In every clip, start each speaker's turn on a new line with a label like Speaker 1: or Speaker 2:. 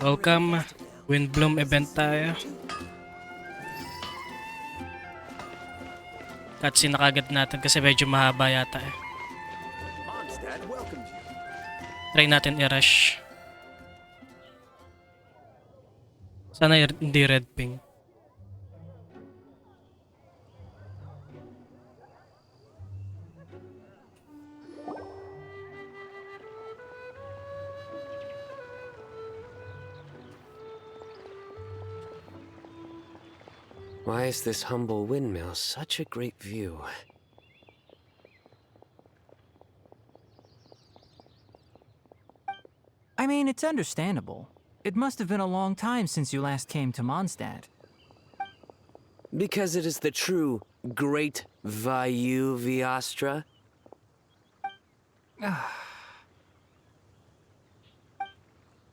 Speaker 1: Welcome. Windblume event tayo. Cutscene na kagad natin kasi medyo mahaba yata eh. Try natin i-rush. Sana hindi red ping.
Speaker 2: Why is this humble windmill such a great view?
Speaker 3: I mean, it's understandable. It must have been a long time since you last came to Mondstadt.
Speaker 2: Because it is the true Great Vayu Viastra?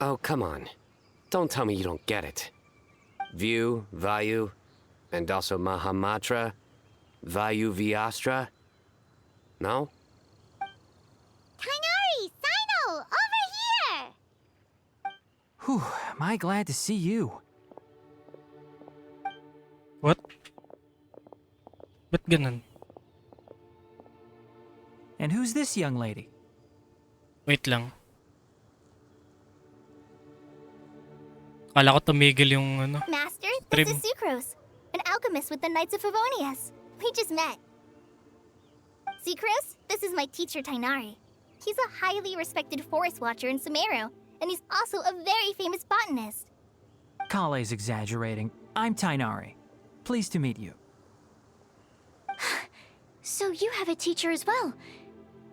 Speaker 2: Oh, come on. Don't tell me you don't get it. View, Vayu, and also Mahamatra, Vayu Viastra? No?
Speaker 4: Kainari! Sino! Over here!
Speaker 3: Whew, am I glad to see you.
Speaker 1: What? Ba't ganun?
Speaker 3: And who's this young lady?
Speaker 1: Wait lang. Akala ko tumigil yung ano.
Speaker 4: Master,
Speaker 1: Trim.
Speaker 4: this is Sucrose, an alchemist with the Knights of Favonius. We just met. Sucrose, this is my teacher Tainari. He's a highly respected forest watcher in Sumeru, and he's also a very famous botanist.
Speaker 3: Kale's exaggerating. I'm Tainari. Pleased to meet you.
Speaker 4: So you have a teacher as well.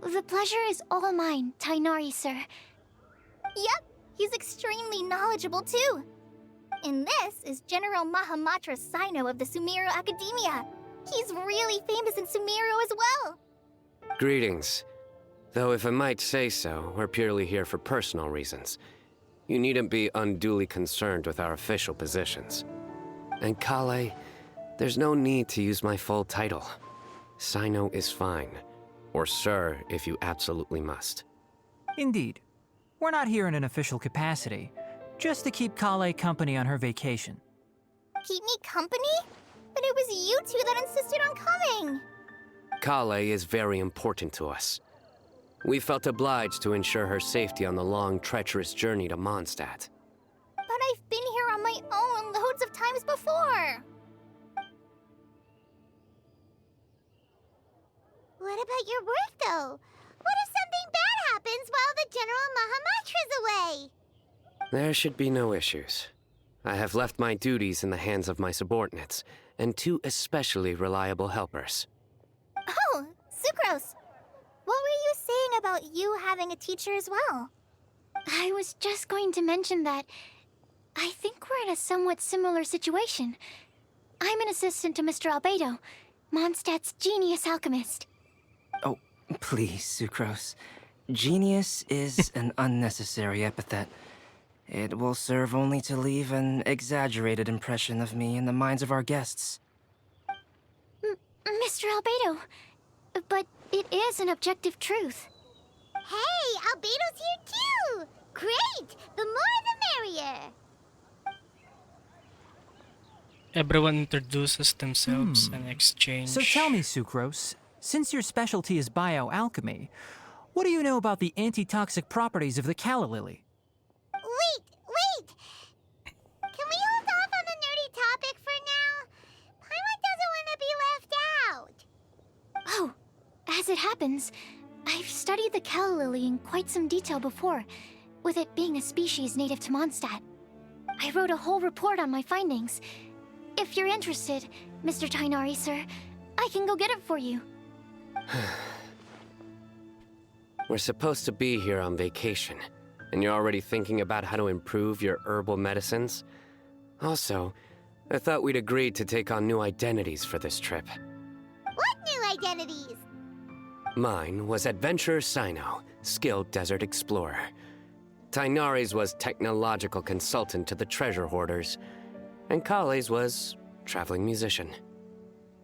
Speaker 4: The pleasure is all mine, Tainari, sir. Yep, he's extremely knowledgeable too. And this is General Mahamatra Sino of the Sumeru Academia. He's really famous in Sumeru as well.
Speaker 2: Greetings. Though if I might say so, we're purely here for personal reasons. You needn't be unduly concerned with our official positions. And Kale, there's no need to use my full title. Sino is fine. Or sir, if you absolutely must.
Speaker 3: Indeed. We're not here in an official capacity, just to keep Kale company on her vacation.
Speaker 4: Keep me company? But it was you two that insisted on coming.
Speaker 2: Kale is very important to us. We felt obliged to ensure her safety on the long, treacherous journey to Mondstadt.
Speaker 4: But I've been here on my own loads of times before. What about your work, though? What if something bad happens while the General Mahamatra's away?
Speaker 2: There should be no issues. I have left my duties in the hands of my subordinates, and two especially reliable helpers.
Speaker 4: Oh, Sucrose. What were you saying about you having a teacher as well? I was just going to mention that I think we're in a somewhat similar situation. I'm an assistant to Mr. Albedo, Mondstadt's genius alchemist.
Speaker 5: Oh, please, Sucrose. Genius is an unnecessary epithet. It will serve only to leave an exaggerated impression of me in the minds of our guests.
Speaker 4: Mr. Albedo, but it is an objective truth. Hey, Albedo's here too! Great! The more the merrier!
Speaker 1: Everyone introduces themselves and exchange.
Speaker 3: So tell me, Sucrose, since your specialty is bioalchemy, what do you know about the antitoxic properties of the calla lily?
Speaker 4: Wait! Can we hold off on the nerdy topic for now? Paimon doesn't want to be left out. Oh, as it happens, I've studied the calla lily in quite some detail before, with it being a species native to Mondstadt. I wrote a whole report on my findings. If you're interested, Mr. Tainari, sir, I can go get it for you.
Speaker 2: We're supposed to be here on vacation, and you're already thinking about how to improve your herbal medicines? Also, I thought we'd agreed to take on new identities for this trip.
Speaker 4: What new identities?
Speaker 2: Mine was Adventurer Sino, skilled desert explorer. Tainari's was technological consultant to the treasure hoarders, and Kale's was traveling musician.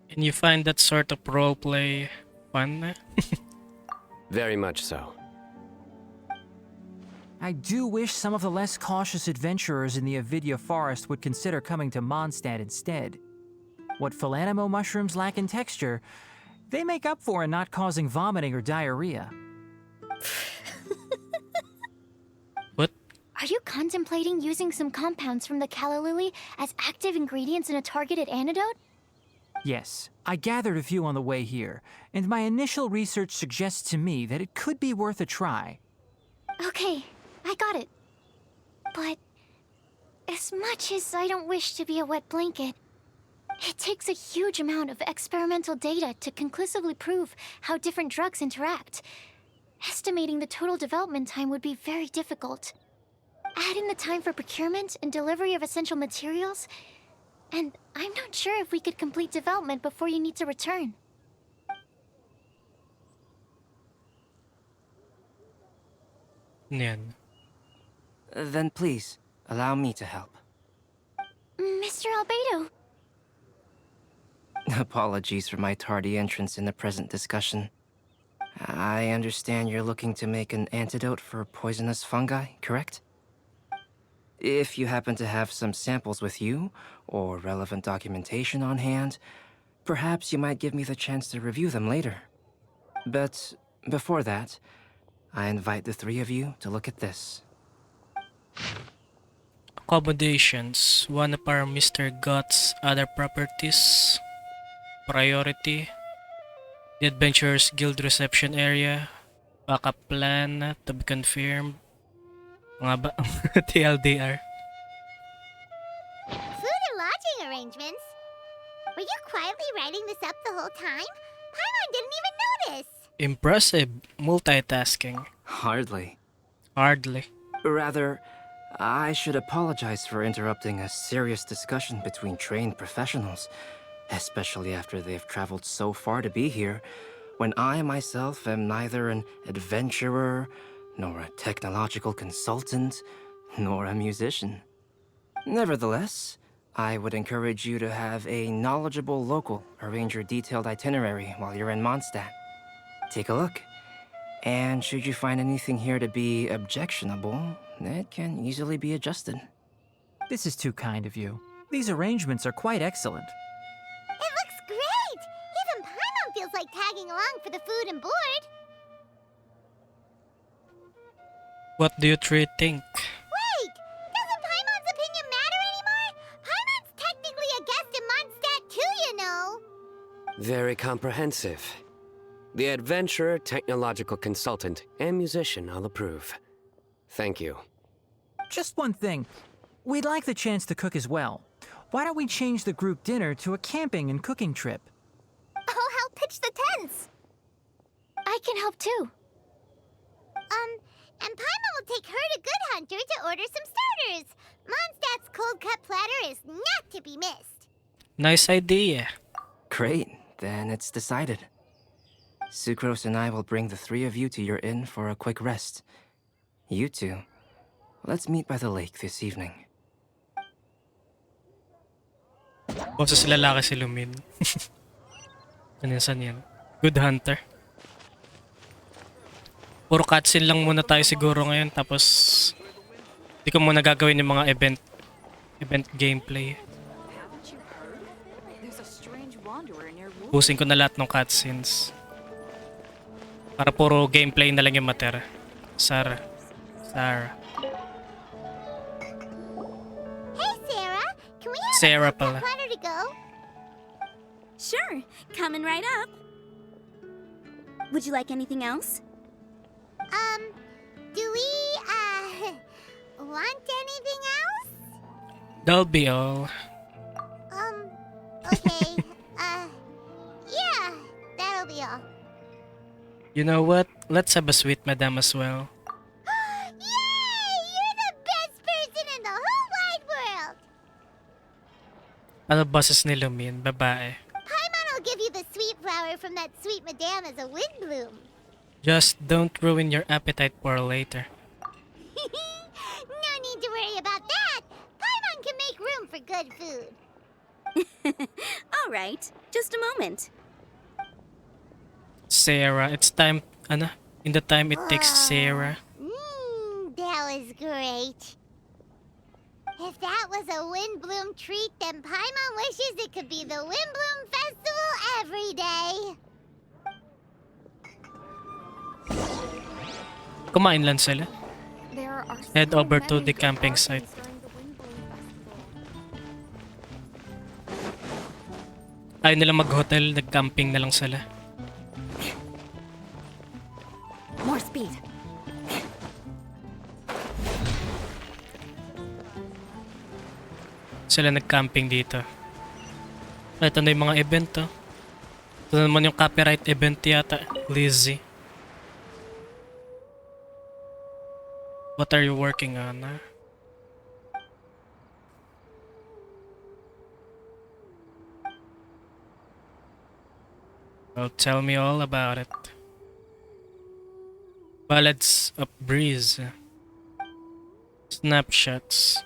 Speaker 1: And you find that sort of roleplay fun?
Speaker 2: Very much so.
Speaker 3: I do wish some of the less cautious adventurers in the Avidya forest would consider coming to Mondstadt instead. What Philanimo mushrooms lack in texture, they make up for in not causing vomiting or diarrhea.
Speaker 1: What?
Speaker 4: Are you contemplating using some compounds from the calla lily as active ingredients in a targeted antidote?
Speaker 3: Yes, I gathered a few on the way here, and my initial research suggests to me that it could be worth a try.
Speaker 4: Okay, I got it. But as much as I don't wish to be a wet blanket, it takes a huge amount of experimental data to conclusively prove how different drugs interact. Estimating the total development time would be very difficult. Add in the time for procurement and delivery of essential materials, and I'm not sure if we could complete development before you need to return.
Speaker 1: Yan.
Speaker 5: Then please, allow me to help.
Speaker 4: Mr. Albedo,
Speaker 5: Apologies for my tardy entrance in the present discussion. I understand you're looking to make an antidote for poisonous fungi, correct? If you happen to have some samples with you, or relevant documentation on hand, perhaps you might give me the chance to review them later. But before that, I invite the three of you to look at this.
Speaker 1: Accommodations. One of our Mr. Guts' other properties. Priority. The Adventurers Guild reception area. Backup plan to be confirmed. Mga ba? TLDR.
Speaker 4: food and lodging arrangements? Were you quietly writing this up the whole time? Paimon didn't even notice!
Speaker 1: Impressive. Multitasking.
Speaker 5: Hardly.
Speaker 1: Hardly.
Speaker 5: Rather, I should apologize for interrupting a serious discussion between trained professionals, especially after they've traveled so far to be here, when I myself am neither an adventurer, nor a technological consultant, nor a musician. Nevertheless, I would encourage you to have a knowledgeable local arrange your detailed itinerary while you're in Mondstadt. Take a look, and should you find anything here to be objectionable, it can easily be adjusted.
Speaker 3: This is too kind of you. These arrangements are quite excellent.
Speaker 4: It looks great! Even Paimon feels like tagging along for the food and board.
Speaker 1: What do you three think?
Speaker 4: Wait! Doesn't Paimon's opinion matter anymore? Paimon's technically a guest in Mondstadt too, you know!
Speaker 2: Very comprehensive. The adventurer, technological consultant, and musician all approve. Thank you.
Speaker 3: Just one thing. We'd like the chance to cook as well. Why don't we change the group dinner to a camping and cooking trip?
Speaker 4: I'll help pitch the tents! I can help too. And Paimon will take her to Good Hunter to order some starters. Mondstadt's cold-cut platter is not to be missed.
Speaker 1: Nice idea.
Speaker 5: Great, then it's decided. Sucrose and I will bring the three of you to your inn for a quick rest. You two, let's meet by the lake this evening.
Speaker 1: Boses lalaki si Lumin. Saan yan? Good Hunter. Puro cutscene lang muna tayo siguro ngayon, tapos di ko muna gagawin yung mga event gameplay. Pusin ko na lahat ng cutscenes para puro gameplay na lang yung matera. Sarah.
Speaker 4: Hey, Sarah! Can we have
Speaker 1: Sarah
Speaker 4: a
Speaker 1: pala.
Speaker 4: platter to go?
Speaker 6: Sure, coming right up. Would you like anything else?
Speaker 4: Do we, want anything else?
Speaker 1: That'll be all.
Speaker 4: Okay, yeah, that'll be all.
Speaker 1: You know what? Let's have a sweet madam as well.
Speaker 4: Yay! You're the best person in the whole wide world!
Speaker 1: Ano boses ni Lumin? Babae.
Speaker 4: Paimon will give you the sweet flower from that sweet madame as a Windblume.
Speaker 1: Just don't ruin your appetite for later.
Speaker 4: No need to worry about that. Paimon can make room for good food.
Speaker 6: All right, just a moment.
Speaker 1: Sarah, it's time, in the time it takes Sarah.
Speaker 4: That great. If that was a Windblume treat, then Paimon wishes it could be the Windblume Festival every day.
Speaker 1: Kumain lang sila.
Speaker 6: There are
Speaker 1: Head
Speaker 6: so
Speaker 1: over to
Speaker 6: many
Speaker 1: the
Speaker 6: good
Speaker 1: camping
Speaker 6: parties
Speaker 1: site.
Speaker 6: during the Windblume Festival.
Speaker 1: Ayaw nila mag-hotel, nag-camping na lang sila.
Speaker 6: More speed.
Speaker 1: Sila nag-camping dito. Ito na yung mga event, oh. Ito naman yung copyright event yata. Lizzie. What are you working on, huh? Well, tell me all about it. Ballads of Breeze. Snapshots.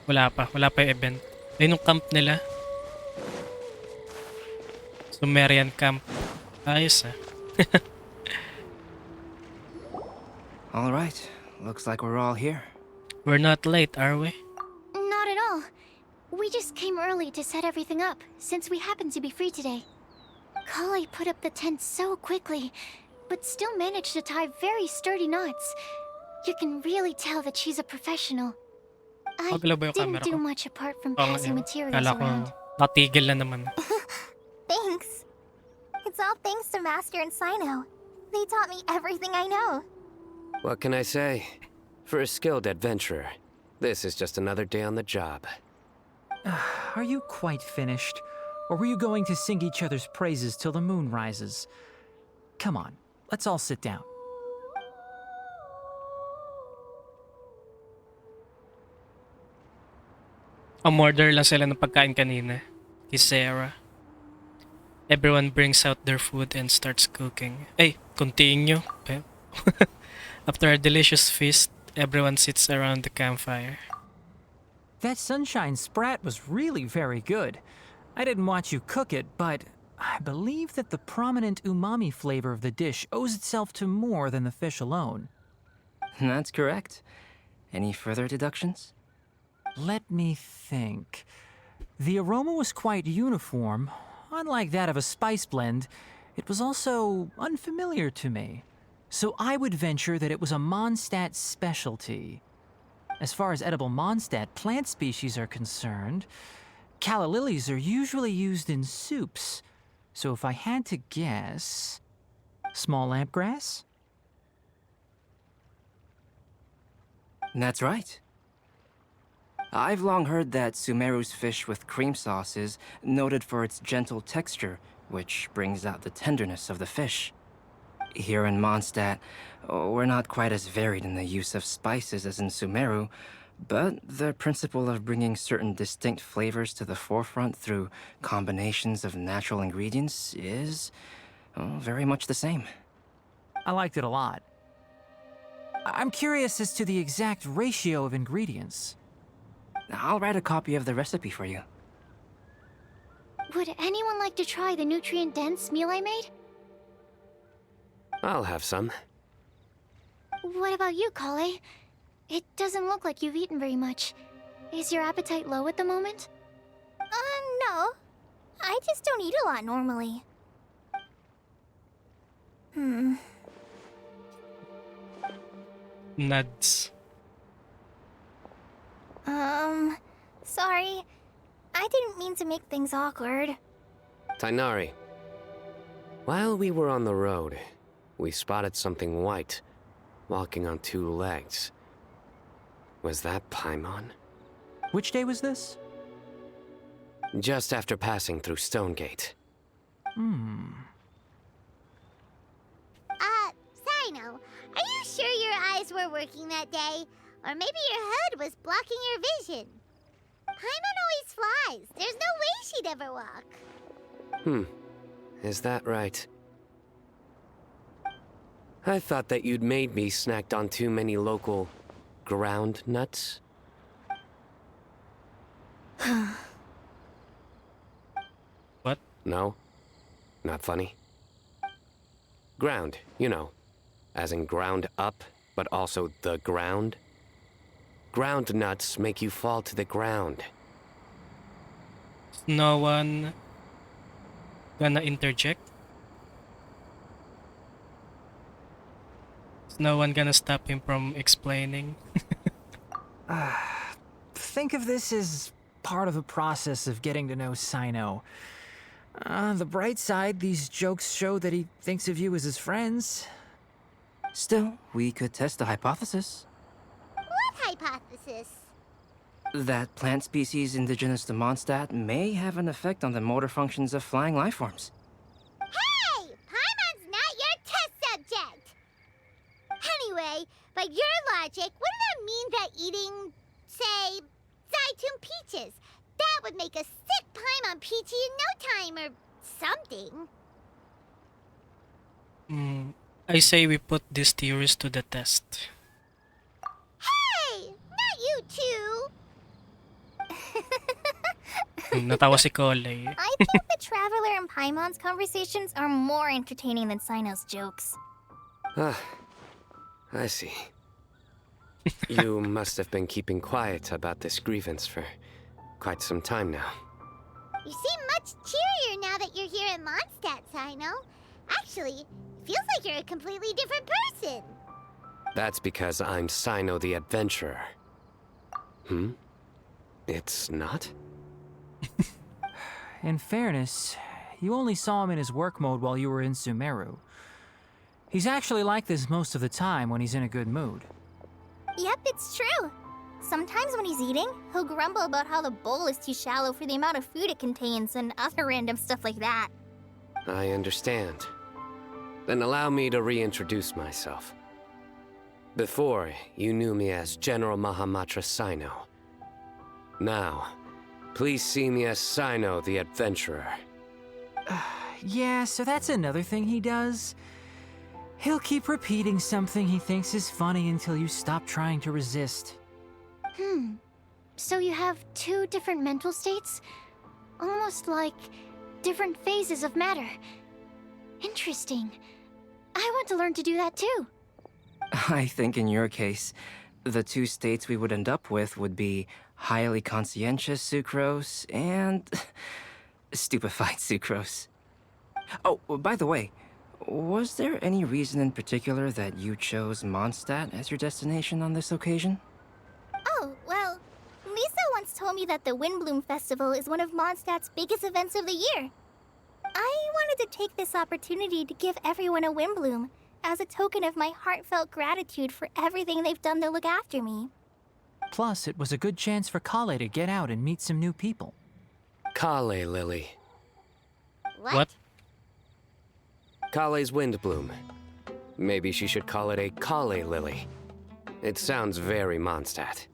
Speaker 1: Wala pa yung event. Ayun yung camp nila. Sumerian camp. Ayos ah.
Speaker 5: All right, looks like we're all here.
Speaker 1: We're not late, are we?
Speaker 4: Not at all. We just came early to set everything up, since we happen to be free today. Kale put up the tent so quickly, but still managed to tie very sturdy knots. You can really tell that she's a professional. I
Speaker 1: Magalaw ba yung
Speaker 4: didn't
Speaker 1: camera
Speaker 4: do
Speaker 1: ko?
Speaker 4: much apart from
Speaker 1: Oo nga,
Speaker 4: passing
Speaker 1: eh.
Speaker 4: materials
Speaker 1: Kala ko
Speaker 4: around.
Speaker 1: natigil na naman.
Speaker 4: Thanks. It's all thanks to Master and Sino. They taught me everything I know.
Speaker 2: What can I say? For a skilled adventurer, this is just another day on the job.
Speaker 3: Are you quite finished? Or were you going to sing each other's praises till the moon rises? Come on, let's all sit down.
Speaker 1: Umorder lang sila ng pagkain kanina. Kay Sarah. Everyone brings out their food and starts cooking. Hey, continue. After a delicious feast, everyone sits around the campfire.
Speaker 3: That sunshine sprat was really very good. I didn't watch you cook it, but I believe that the prominent umami flavor of the dish owes itself to more than the fish alone.
Speaker 5: That's correct. Any further deductions?
Speaker 3: Let me think. The aroma was quite uniform. Unlike that of a spice blend, it was also unfamiliar to me. So I would venture that it was a Mondstadt specialty. As far as edible Mondstadt plant species are concerned, calla lilies are usually used in soups. So if I had to guess... small lampgrass?
Speaker 5: That's right. I've long heard that Sumeru's fish with cream sauce is noted for its gentle texture, which brings out the tenderness of the fish. Here in Mondstadt, we're not quite as varied in the use of spices as in Sumeru, but the principle of bringing certain distinct flavors to the forefront through combinations of natural ingredients is very much the same.
Speaker 3: I liked it a lot. I'm curious as to the exact ratio of ingredients.
Speaker 5: I'll write a copy of the recipe for you.
Speaker 4: Would anyone like to try the nutrient-dense meal I made?
Speaker 2: I'll have some.
Speaker 4: What about you, Kale? It doesn't look like you've eaten very much. Is your appetite low at the moment? No. I just don't eat a lot normally.
Speaker 1: Nuts.
Speaker 4: Sorry. I didn't mean to make things awkward.
Speaker 2: Tainari. While we were on the road, we spotted something white, walking on two legs. Was that Paimon?
Speaker 3: Which day was this?
Speaker 2: Just after passing through Stonegate.
Speaker 4: Sino, are you sure your eyes were working that day? Or maybe your hood was blocking your vision? Paimon always flies. There's no way she'd ever walk.
Speaker 2: Is that right? I thought that you'd made me snacked on too many local ground nuts.
Speaker 1: What?
Speaker 2: No? Not funny? Ground, you know, as in ground up, but also the ground. Ground nuts make you fall to the ground.
Speaker 1: Is no one gonna interject? Is no one gonna stop him from explaining?
Speaker 3: Think of this as part of the process of getting to know Sino. On the bright side, these jokes show that he thinks of you as his friends.
Speaker 5: Still, we could test the hypothesis
Speaker 4: What hypothesis?
Speaker 5: that plant species indigenous to Mondstadt may have an effect on the motor functions of flying life forms.
Speaker 4: Hey! Paimon's not your test subject! Anyway, by your logic, wouldn't that mean that eating, say, Zaitun peaches, that would make a sick Paimon peachy in no time or something?
Speaker 1: I say we put these theories to the test.
Speaker 4: Hey! Not you two!
Speaker 1: Natawa si Cole.
Speaker 7: I think the Traveler and Paimon's conversations are more entertaining than Sino's jokes.
Speaker 2: Ah, I see. You must have been keeping quiet about this grievance for quite some time now.
Speaker 4: You seem much cheerier now that you're here in Mondstadt, Sino. Actually, it feels like you're a completely different person.
Speaker 2: That's because I'm Sino the Adventurer. It's not?
Speaker 3: In fairness, you only saw him in his work mode while you were in Sumeru. He's actually like this most of the time when he's in a good mood.
Speaker 7: Yep, it's true. Sometimes when he's eating, he'll grumble about how the bowl is too shallow for the amount of food it contains and other random stuff like that.
Speaker 2: I understand. Then allow me to reintroduce myself. Before, you knew me as General Mahamatra Sino. Now, please see me as Sino the Adventurer.
Speaker 3: Yeah, so that's another thing he does. He'll keep repeating something he thinks is funny until you stop trying to resist.
Speaker 7: So you have two different mental states? Almost like different phases of matter. Interesting. I want to learn to do that too.
Speaker 5: I think in your case, the two states we would end up with would be highly conscientious sucrose and stupefied sucrose. Oh, by the way, was there any reason in particular that you chose Mondstadt as your destination on this occasion?
Speaker 7: Oh, well, Lisa once told me that the Windblume Festival is one of Mondstadt's biggest events of the year. I wanted to take this opportunity to give everyone a Windblume as a token of my heartfelt gratitude for everything they've done to look after me.
Speaker 3: Plus, it was a good chance for Kale to get out and meet some new people.
Speaker 2: Kale Lily.
Speaker 1: What?
Speaker 2: Kale's Windblume. Maybe she should call it a Kale Lily. It sounds very Mondstadt.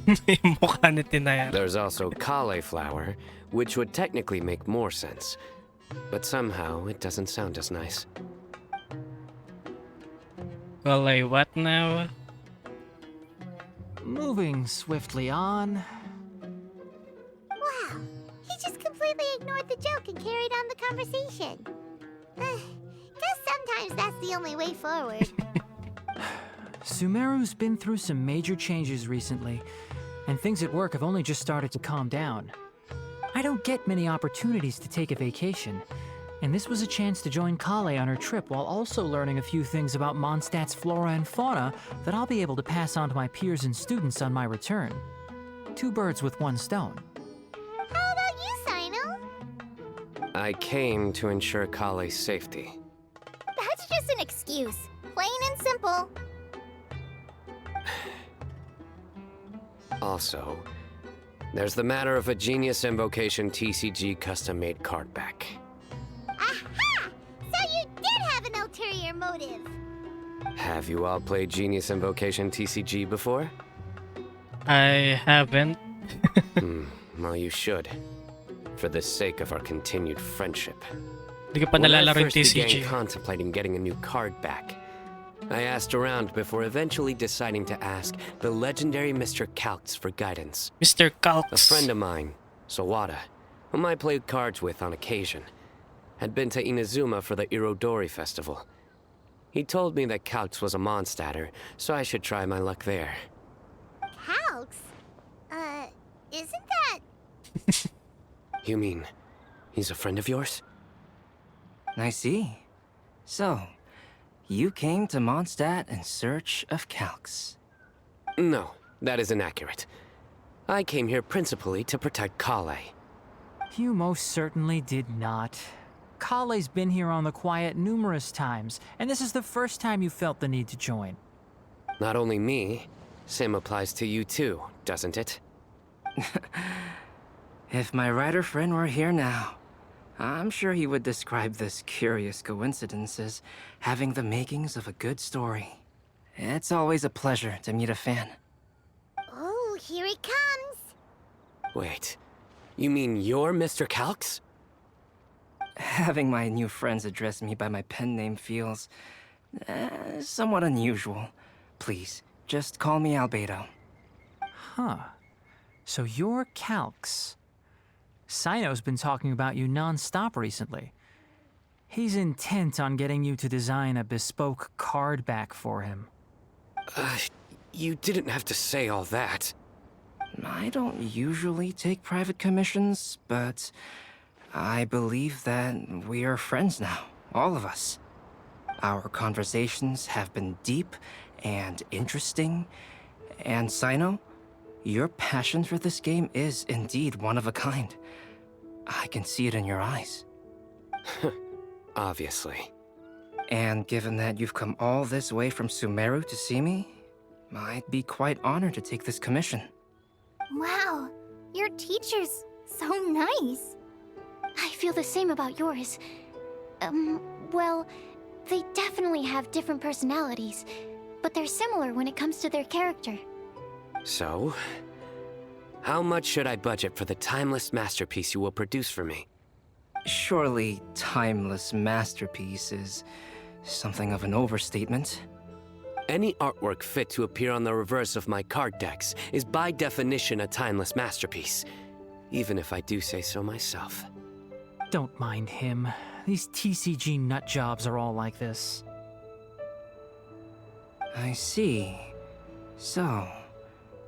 Speaker 1: Yung mukha ni Tinaya.
Speaker 2: There's also cauliflower, which would technically make more sense. But somehow, it doesn't sound as nice.
Speaker 1: Well, what now?
Speaker 3: Moving swiftly on.
Speaker 4: Wow, he just completely ignored the joke and carried on the conversation. Guess sometimes that's the only way forward.
Speaker 3: Sumeru's been through some major changes recently, and things at work have only just started to calm down. I don't get many opportunities to take a vacation, and this was a chance to join Kale on her trip while also learning a few things about Mondstadt's flora and fauna that I'll be able to pass on to my peers and students on my return. Two birds with one stone.
Speaker 4: How about you, Sino?
Speaker 2: I came to ensure Kale's safety.
Speaker 7: That's just an excuse. Plain and simple.
Speaker 2: Also, there's the matter of a Genius Invocation TCG custom-made card back.
Speaker 4: Aha! So you did have an ulterior motive.
Speaker 2: Have you all played Genius Invocation TCG before?
Speaker 1: I haven't.
Speaker 2: Well, you should. For the sake of our continued friendship.
Speaker 1: Di ko pa
Speaker 2: When I
Speaker 1: nalalaro yung
Speaker 2: first began
Speaker 1: TCG.
Speaker 2: contemplating getting a new card back, I asked around before eventually deciding to ask the legendary Mr. Calx for guidance.
Speaker 1: Mr.
Speaker 2: A
Speaker 1: Calx.
Speaker 2: friend of mine, Sawada, whom I played cards with on occasion, had been to Inazuma for the Irodori festival, He told me that Calx was a Mondstatter, so I should try my luck there.
Speaker 4: Calx? Isn't that...
Speaker 2: You mean, he's a friend of yours?
Speaker 5: I see. So, you came to Mondstadt in search of Calx.
Speaker 2: No, that is inaccurate. I came here principally to protect Kale.
Speaker 3: You most certainly did not. Kale's been here on the quiet numerous times, and this is the first time you felt the need to join.
Speaker 2: Not only me, same applies to you too, doesn't it?
Speaker 5: If my writer friend were here now, I'm sure he would describe this curious coincidence as having the makings of a good story. It's always a pleasure to meet a fan.
Speaker 4: Oh, here it comes.
Speaker 2: Wait, you mean you're Mr. Calx?
Speaker 5: Having my new friends address me by my pen name feels somewhat unusual. Please, just call me Albedo.
Speaker 3: Huh. So you're Calx. Sino's been talking about you non-stop recently. He's intent on getting you to design a bespoke card back for him.
Speaker 2: You didn't have to say all that.
Speaker 5: I don't usually take private commissions, but I believe that we are friends now, all of us. Our conversations have been deep and interesting, and Sino, your passion for this game is indeed one of a kind. I can see it in your eyes.
Speaker 2: Obviously.
Speaker 5: And given that you've come all this way from Sumeru to see me, I'd be quite honored to take this commission.
Speaker 7: Wow, your teacher's so nice. I feel the same about yours. Well, they definitely have different personalities, but they're similar when it comes to their character.
Speaker 2: So, how much should I budget for the timeless masterpiece you will produce for me?
Speaker 5: Surely timeless masterpiece is something of an overstatement.
Speaker 2: Any artwork fit to appear on the reverse of my card decks is by definition a timeless masterpiece, even if I do say so myself.
Speaker 3: Don't mind him. These TCG nut jobs are all like this.
Speaker 5: I see. So,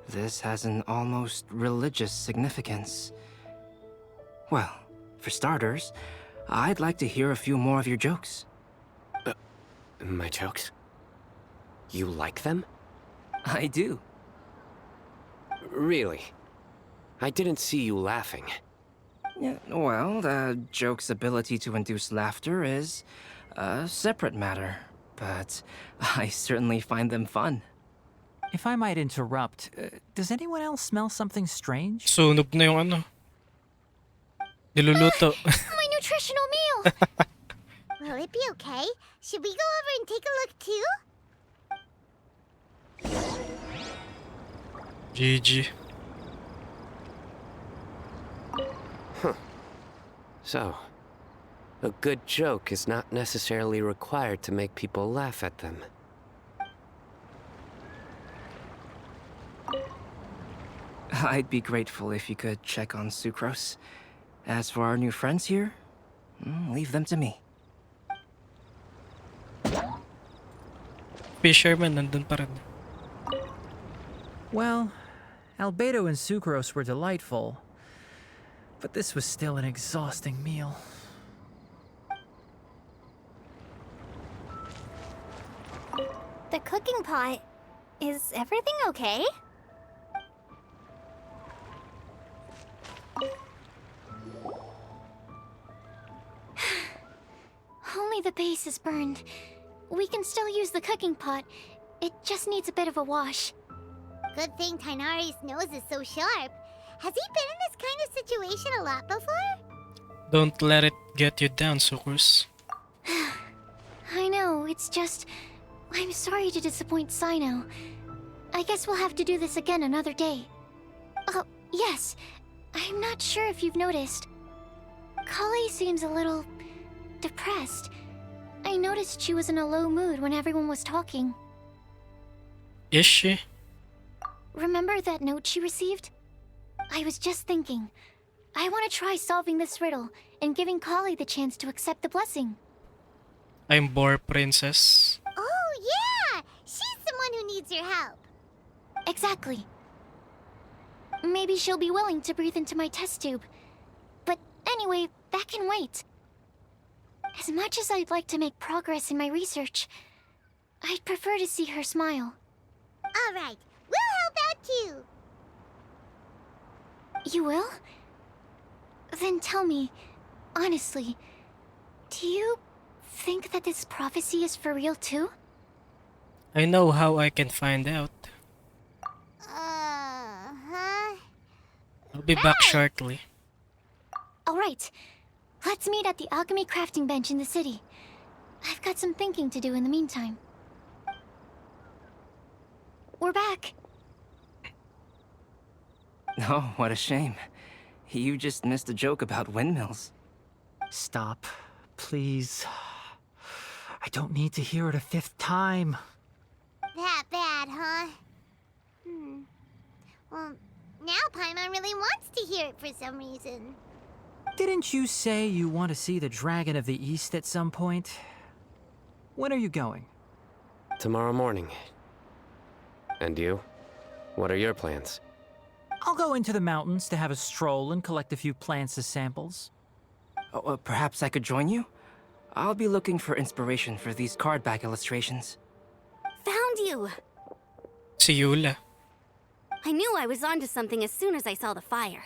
Speaker 5: this has an almost religious significance. Well, for starters, I'd like to hear a few more of your jokes.
Speaker 2: My jokes? You like them?
Speaker 5: I do.
Speaker 2: Really? I didn't see you laughing.
Speaker 5: Yeah, well, the joke's ability to induce laughter is a separate matter, but I certainly find them fun.
Speaker 3: If I might interrupt, does anyone else smell something strange?
Speaker 1: Sunog na yung ano. Niluluto.
Speaker 7: My nutritional meal!
Speaker 4: Will it be okay? Should we go over and take a look too?
Speaker 1: GG.
Speaker 2: So, a good joke is not necessarily required to make people laugh at them.
Speaker 5: I'd be grateful if you could check on Sucrose. As for our new friends here, leave them to me.
Speaker 1: Fisherman nandun pa rin.
Speaker 3: Well, Albedo and Sucrose were delightful, but this was still an exhausting meal.
Speaker 7: The cooking pot. Is everything okay? Only the base is burned. We can still use the cooking pot. It just needs a bit of a wash.
Speaker 4: Good thing Tainari's nose is so sharp. Has he been in this kind of situation a lot before?
Speaker 1: Don't let it get you down, Sucrose.
Speaker 7: I know, it's just... I'm sorry to disappoint Sino. I guess we'll have to do this again another day. Yes. I'm not sure if you've noticed. Kale seems a little... depressed. I noticed she was in a low mood when everyone was talking.
Speaker 1: Is she?
Speaker 7: Remember that note she received? I was just thinking. I want to try solving this riddle and giving Kale the chance to accept the blessing.
Speaker 1: I'm bored, princess.
Speaker 4: Oh, needs your help.
Speaker 7: Exactly. Maybe she'll be willing to breathe into my test tube. But anyway, that can wait. As much as I'd like to make progress in my research, I'd prefer to see her smile.
Speaker 4: All right, we'll help out too.
Speaker 7: You will? Then tell me, honestly, do you think that this prophecy is for real too?
Speaker 1: I know how I can find out.
Speaker 4: Huh?
Speaker 1: I'll be back shortly.
Speaker 7: Alright, let's meet at the alchemy crafting bench in the city. I've got some thinking to do in the meantime. We're back.
Speaker 5: Oh, what a shame. You just missed a joke about windmills.
Speaker 3: Stop, please. I don't need to hear it a fifth time.
Speaker 4: That bad, huh? Well, now Paimon really wants to hear it for some reason.
Speaker 3: Didn't you say you want to see the Dragon of the East at some point? When are you going?
Speaker 2: Tomorrow morning. And you? What are your plans?
Speaker 3: I'll go into the mountains to have a stroll and collect a few plants as samples.
Speaker 5: Oh, perhaps I could join you? I'll be looking for inspiration for these card back illustrations.
Speaker 6: Found you!
Speaker 1: Si Yula.
Speaker 6: I knew I was onto something as soon as I saw the fire.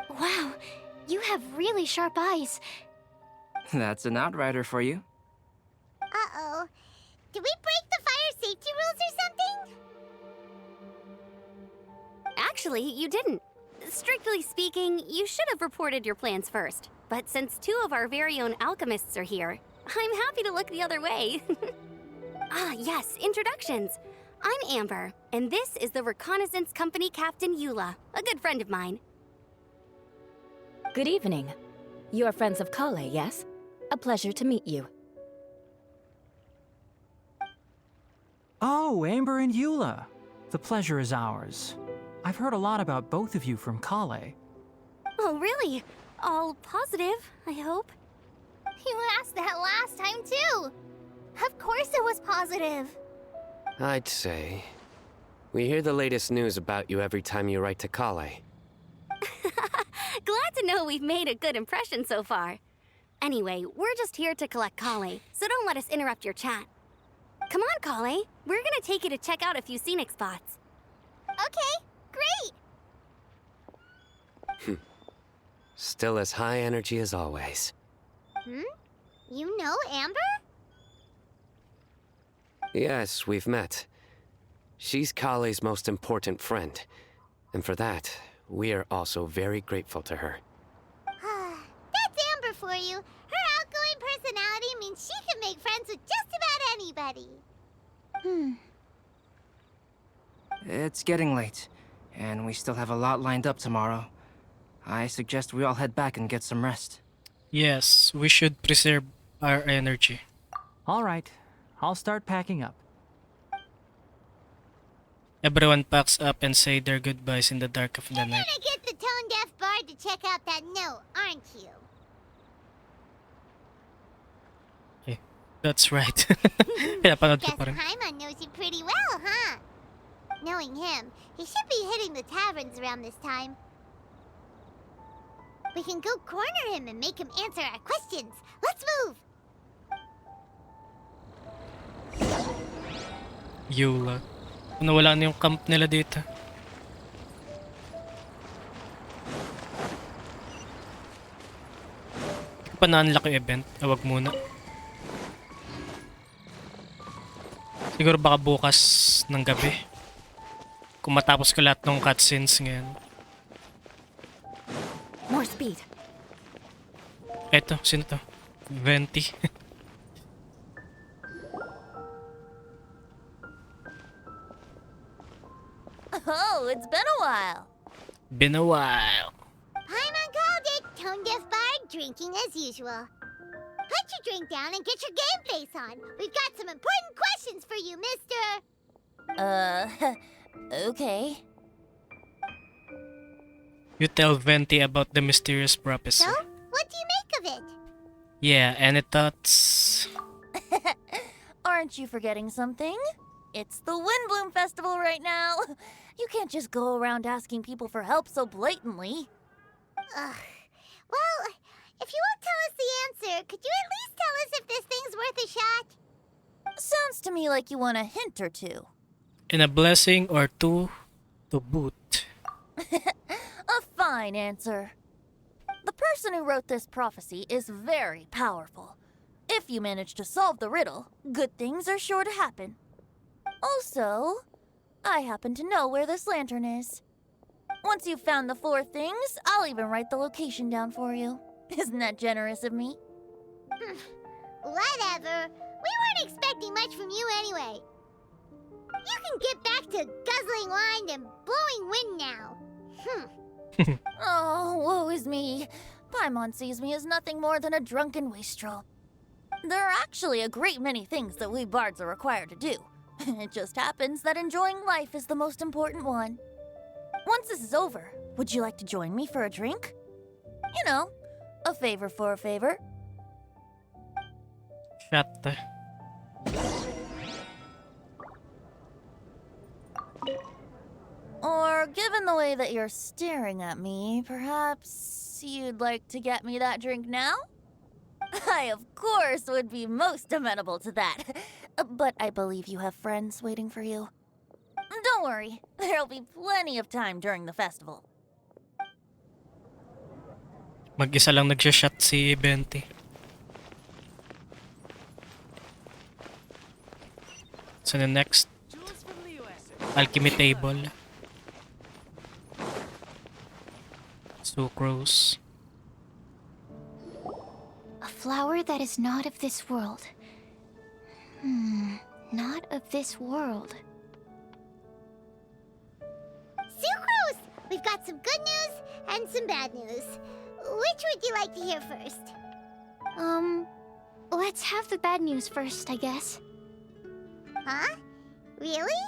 Speaker 7: Wow, you have really sharp eyes.
Speaker 5: That's an outrider for you.
Speaker 4: Uh-oh. Did we break the fire safety rules or something?
Speaker 6: Actually, you didn't. Strictly speaking, you should have reported your plans first. But since two of our very own alchemists are here, I'm happy to look the other way. Yes, introductions. I'm Amber, and this is the Reconnaissance Company Captain Eula, a good friend of mine.
Speaker 8: Good evening. You are friends of Kale, yes? A pleasure to meet you.
Speaker 3: Oh, Amber and Eula. The pleasure is ours. I've heard a lot about both of you from Kale.
Speaker 6: Oh, really? All positive, I hope.
Speaker 7: You asked that last time too. Of course it was positive.
Speaker 2: I'd say. We hear the latest news about you every time you write to Kale.
Speaker 6: Glad to know we've made a good impression so far. Anyway, we're just here to collect Kale, so don't let us interrupt your chat. Come on, Kale. We're gonna take you to check out a few scenic spots.
Speaker 4: Okay, great.
Speaker 2: Still as high energy as always.
Speaker 4: You know Amber?
Speaker 2: Yes, we've met. She's Kale's most important friend. And for that, we are also very grateful to her.
Speaker 4: That's Amber for you. Her outgoing personality means she can make friends with just about anybody.
Speaker 5: It's getting late, and we still have a lot lined up tomorrow. I suggest we all head back and get some rest.
Speaker 1: Yes, we should preserve our energy.
Speaker 3: All right, I'll start packing up.
Speaker 1: Everyone packs up and say their goodbyes in the dark of the
Speaker 4: You're
Speaker 1: night.
Speaker 4: gonna get the tone-deaf bard to check out that note, aren't you?
Speaker 1: Okay, that's right. Pinapanood ko
Speaker 4: Guess
Speaker 1: pa rin.
Speaker 4: Paimon knows you pretty well, huh? Knowing him, he should be hitting the taverns around this time. We can go corner him and make him answer our questions. Let's move!
Speaker 1: Yula. Nawala na yung camp nila dito. Hindi ko pa na-unlock yung event. Wag muna. Siguro baka bukas ng gabi. Kung matapos ko lahat ng cutscenes ngayon.
Speaker 6: More speed.
Speaker 1: Eto, sino to? Venti.
Speaker 7: Oh, it's been a while.
Speaker 1: Been a while.
Speaker 4: Paimon called it, tone-deaf bard drinking as usual. Put your drink down and get your game face on. We've got some important questions for you, mister.
Speaker 7: Okay.
Speaker 1: You tell Venti about the mysterious prophecy.
Speaker 4: So, what do you make of it?
Speaker 1: Yeah, any thoughts?
Speaker 7: Aren't you forgetting something?
Speaker 9: It's the Windblume Festival right now. You can't just go around asking people for help so blatantly.
Speaker 4: Ugh. Well, if you won't tell us the answer, could you at least tell us if this thing's worth a shot?
Speaker 9: Sounds to me like you want a hint or two.
Speaker 1: And a blessing or two to boot.
Speaker 9: A fine answer. The person who wrote this prophecy is very powerful. If you manage to solve the riddle, good things are sure to happen. Also, I happen to know where this lantern is. Once you've found the 4 things, I'll even write the location down for you. Isn't that generous of me?
Speaker 4: Whatever. We weren't expecting much from you anyway. You can get back to guzzling wine and blowing wind now.
Speaker 9: Oh, woe is me. Paimon sees me as nothing more than a drunken wastrel. There are actually a great many things that we bards are required to do. It just happens that enjoying life is the most important one. Once this is over, would you like to join me for a drink? You know, a favor for a favor.
Speaker 1: Shut the...
Speaker 9: Or, given the way that you're staring at me, perhaps you'd like to get me that drink now? I, of course, would be most amenable to that. But I believe you have friends waiting for you. Don't worry, there'll be plenty of time during the festival.
Speaker 1: Mag-isa lang nagsha-shot si Benti. So the next alchemy table. Sucrose.
Speaker 7: A flower that is not of this world. Not of this world.
Speaker 4: Sucrose! We've got some good news and some bad news. Which would you like to hear first?
Speaker 7: Let's have the bad news first, I guess.
Speaker 4: Huh? Really?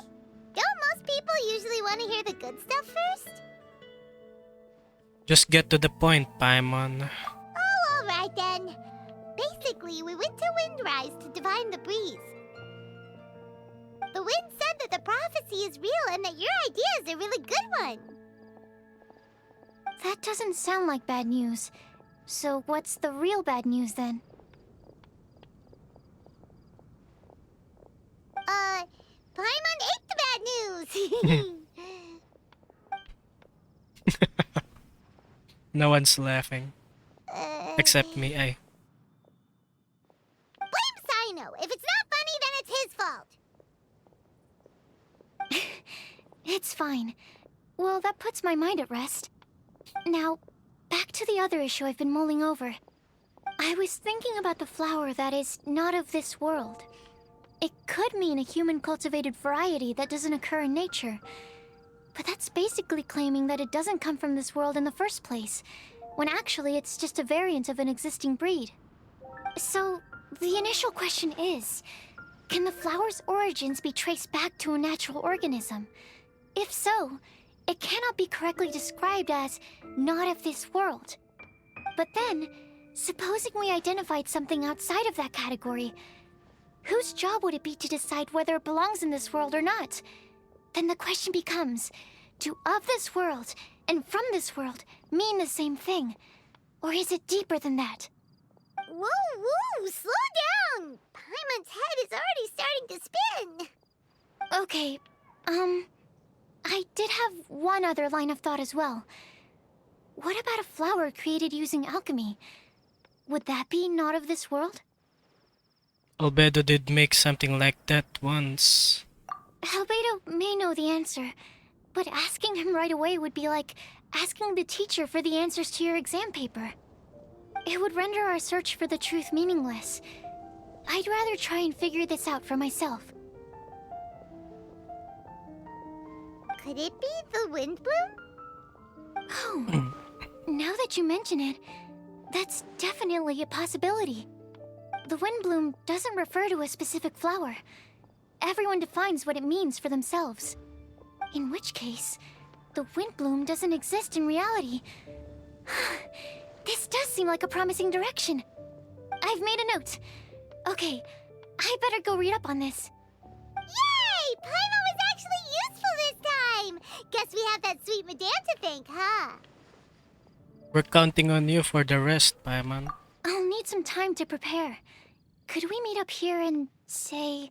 Speaker 4: Don't most people usually want to hear the good stuff first?
Speaker 1: Just get to the point, Paimon.
Speaker 4: Oh, alright then. Basically, we went to Windrise to divine the breeze. The wind said that the prophecy is real and that your idea is a really good one.
Speaker 7: That doesn't sound like bad news. So what's the real bad news then?
Speaker 4: Paimon ate the bad news!
Speaker 1: No one's laughing. Except me, ay.
Speaker 4: Blame Sino! If it's not funny, then it's his fault!
Speaker 7: It's fine. Well, that puts my mind at rest. Now, back to the other issue I've been mulling over. I was thinking about the flower that is not of this world. It could mean a human-cultivated variety that doesn't occur in nature. But that's basically claiming that it doesn't come from this world in the first place, when actually it's just a variant of an existing breed. So, the initial question is, can the flower's origins be traced back to a natural organism? If so, it cannot be correctly described as not of this world. But then, supposing we identified something outside of that category, whose job would it be to decide whether it belongs in this world or not? Then the question becomes, do of this world and from this world mean the same thing? Or is it deeper than that?
Speaker 4: Whoa, slow down! Paimon's head is already starting to spin!
Speaker 7: Okay, I did have one other line of thought as well. What about a flower created using alchemy? Would that be not of this world?
Speaker 1: Albedo did make something like that once.
Speaker 7: Albedo may know the answer, but asking him right away would be like asking the teacher for the answers to your exam paper. It would render our search for the truth meaningless. I'd rather try and figure this out for myself.
Speaker 4: Could it be the Windblume?
Speaker 7: Oh, now that you mention it, that's definitely a possibility. The Windblume doesn't refer to a specific flower. Everyone defines what it means for themselves. In which case, the Windblume doesn't exist in reality. This does seem like a promising direction. I've made a note. Okay, I better go read up on this.
Speaker 4: Yay! Paimon was actually useful this time! Guess we have that sweet madame to thank, huh?
Speaker 1: We're counting on you for the rest, Paimon.
Speaker 7: I'll need some time to prepare. Could we meet up here in, say,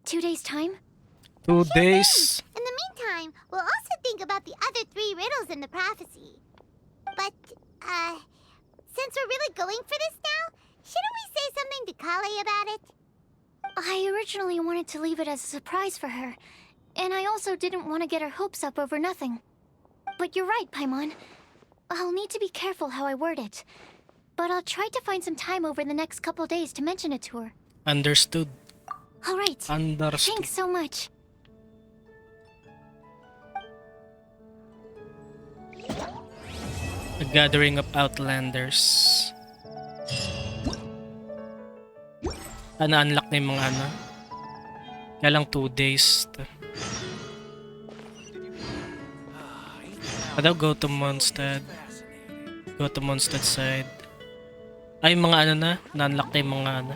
Speaker 7: 2 days' time?
Speaker 1: 2 days.
Speaker 4: In the meantime, we'll also think about the other 3 riddles in the prophecy. But, since we're really going for this now, shouldn't we say something to Kale about it?
Speaker 7: I originally wanted to leave it as a surprise for her, and I also didn't want to get her hopes up over nothing. But you're right, Paimon. I'll need to be careful how I word it. But I'll try to find some time over the next couple days to mention it to her.
Speaker 1: Understood.
Speaker 7: All right.
Speaker 1: Understood.
Speaker 7: Thanks so much.
Speaker 1: A gathering of outlanders. Na-unlock na yung mga ano. Kaya lang 2 days. Daw go to Mondstadt. Go to Mondstadt side. Ay, mga ano na. Na-unlock na yung mga ano.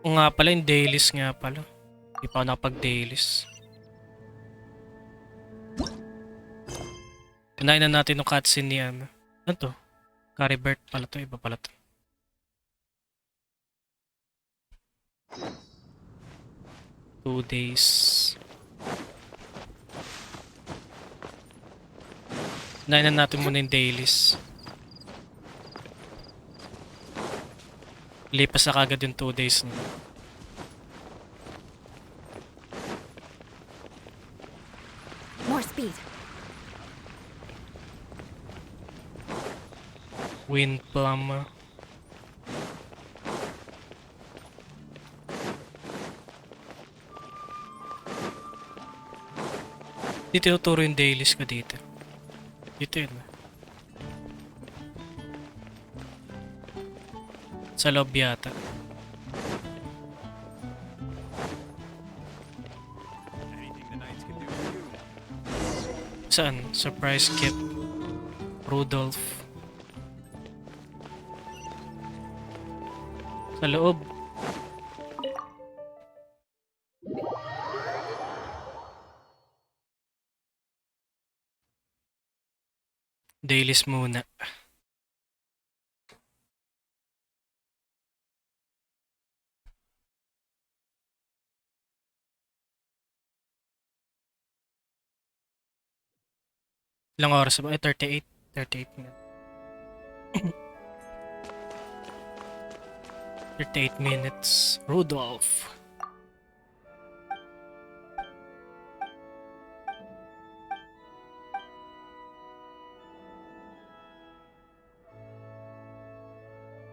Speaker 1: O nga pala, yung dailies nga pala. Hindi pa ako nakapag-dailies. Kinain na natin yung cutscene ni ano. Ano to? Caribert pala to. Iba pala to. Two days. Kinain na natin muna yung dailies. Lipas na kagad yung 2 days na.
Speaker 8: More speed.
Speaker 1: Windblume. Dito tinuturo yung dailies ko dito. Dito yun. Sa loob yata. Saan? Surprise gift. Rudolph. Sa loob. Dailies muna. Ilang oras ba? 38. 38 minutes. 38 minutes. Rudolph.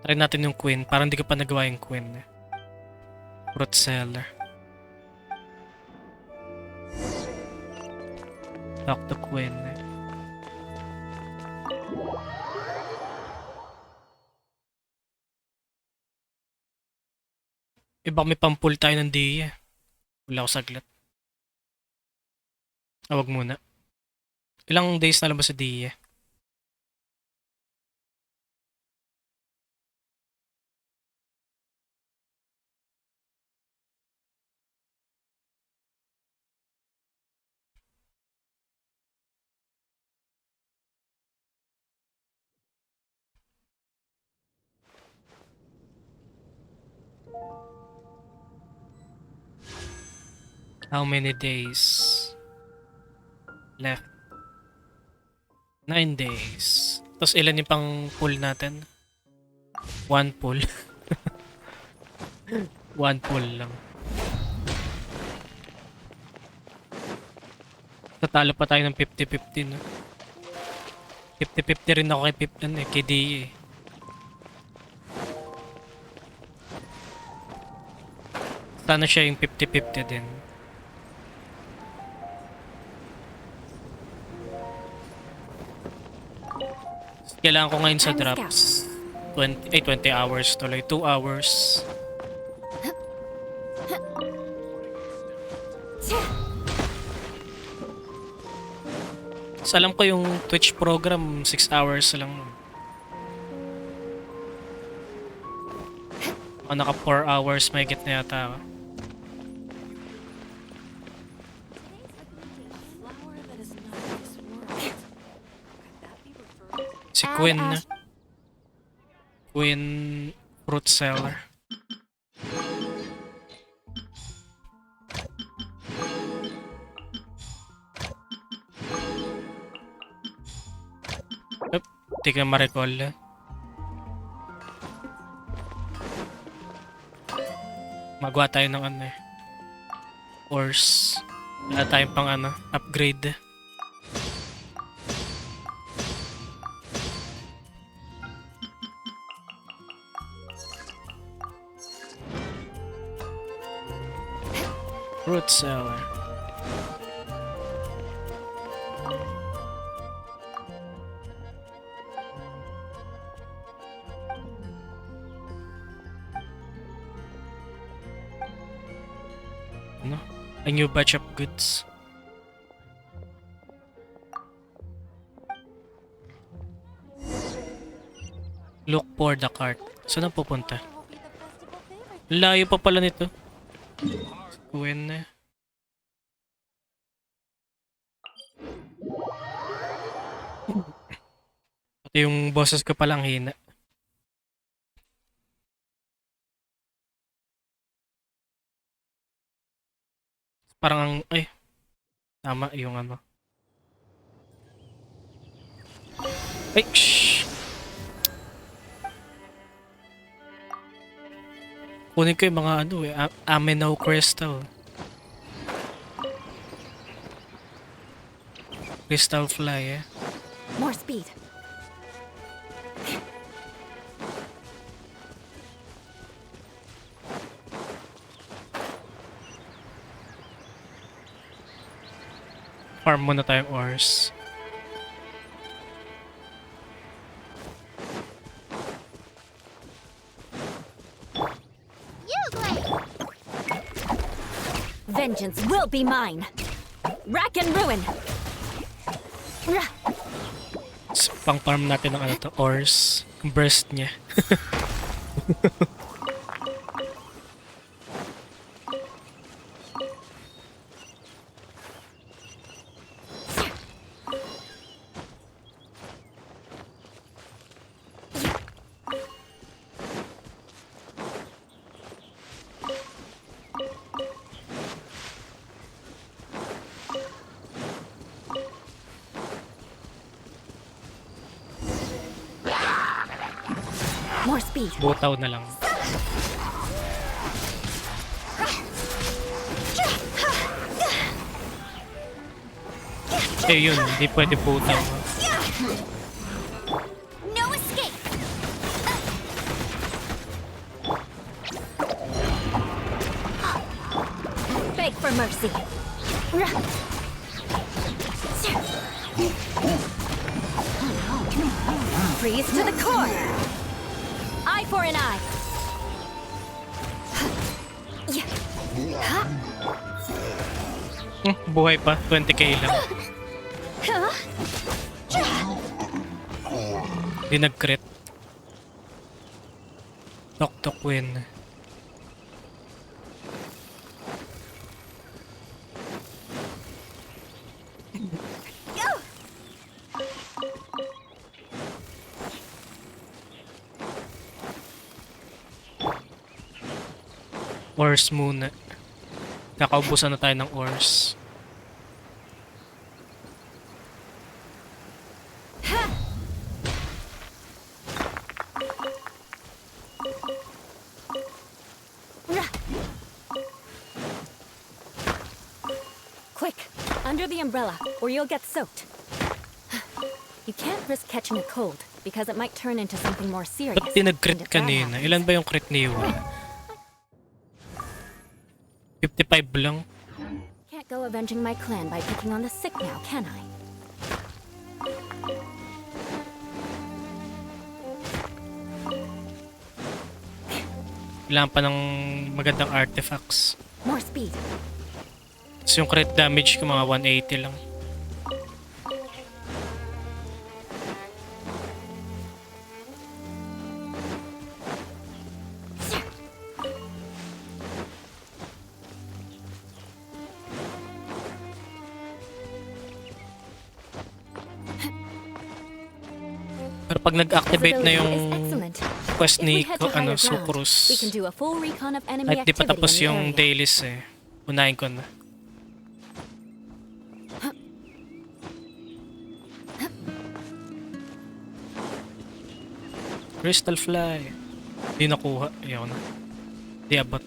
Speaker 1: Try natin yung queen. Parang hindi ko pa nagawa yung queen. Fruit seller. Talk to queen. Baka may pampul tayo ng diya. Wala ako saglit. Wag muna. Ilang days na lang ba sa diya? How many days left? 9 days. Tapos ilan yung pang pull natin? 1 pull. 1 pull lang. Tatalo pa tayo ng 50-50 no? 50-50 rin ako kay kay DE eh. Sana siya yung 50-50 din. Kailangan ko ngayon sa drops 20 hours tuloy, 2 hours. So, alam ko yung Twitch program 6 hours lang. Naka 4 hours may get na yata ako. Si Queen na. Queen fruit seller. Hindi ka ma-recall. Magawa tayo ng ano eh. Ores. Wala tayong pang ano, upgrade. Fruit seller. Ano? A new batch of goods. Look for the cart. Saan ang pupunta? Layo pa pala nito. When na. Pati yung boses ko palang hina. Parang ang, ay, tama yung ano. Ay, shh! Kunin ko yung mga ano eh, Amino Crystal. Crystal Fly eh.
Speaker 8: More speed.
Speaker 1: Farm muna tayong ores.
Speaker 8: Vengeance will be mine. Rack and ruin.
Speaker 1: Pang farm natin ng ano to, ores. Yung breast niya.
Speaker 8: More speed.
Speaker 1: Butaw na lang. Eh yun, hindi pwede butaw.
Speaker 6: No escape.
Speaker 8: Beg for mercy. Freeze to the core. Eye for an eye.
Speaker 1: Buhay pa, 20k lang. Di nag-crit. Tok win. Ores muna. Kakaubusan na tayo ng ores.
Speaker 8: Quick, under the umbrella, or you'll get soaked. You can't risk catching a cold, because it might turn into something more serious.
Speaker 1: Ba't di nag-crit
Speaker 8: And if that
Speaker 1: kanina?
Speaker 8: happens-
Speaker 1: Ilan ba yung crit ni Yuan? 55 lang.
Speaker 8: Can't go avenging my clan by picking on the sick now, can I?
Speaker 1: Kailangan pa ng magandang artifacts.
Speaker 8: More speed.
Speaker 1: So yung crit damage ko mga 180 lang. Pero pag nag-activate na yung
Speaker 8: Visibility is excellent.
Speaker 1: quest
Speaker 8: If we
Speaker 1: ni
Speaker 8: head to higher ground,
Speaker 1: Sucrus,
Speaker 8: we can do a full recon of enemy
Speaker 1: kahit di pa
Speaker 8: activity
Speaker 1: tapos
Speaker 8: in the
Speaker 1: yung
Speaker 8: area.
Speaker 1: dailies eh. Unahin ko na. Crystal Fly. Di nakuha. Ayaw na. Di abot.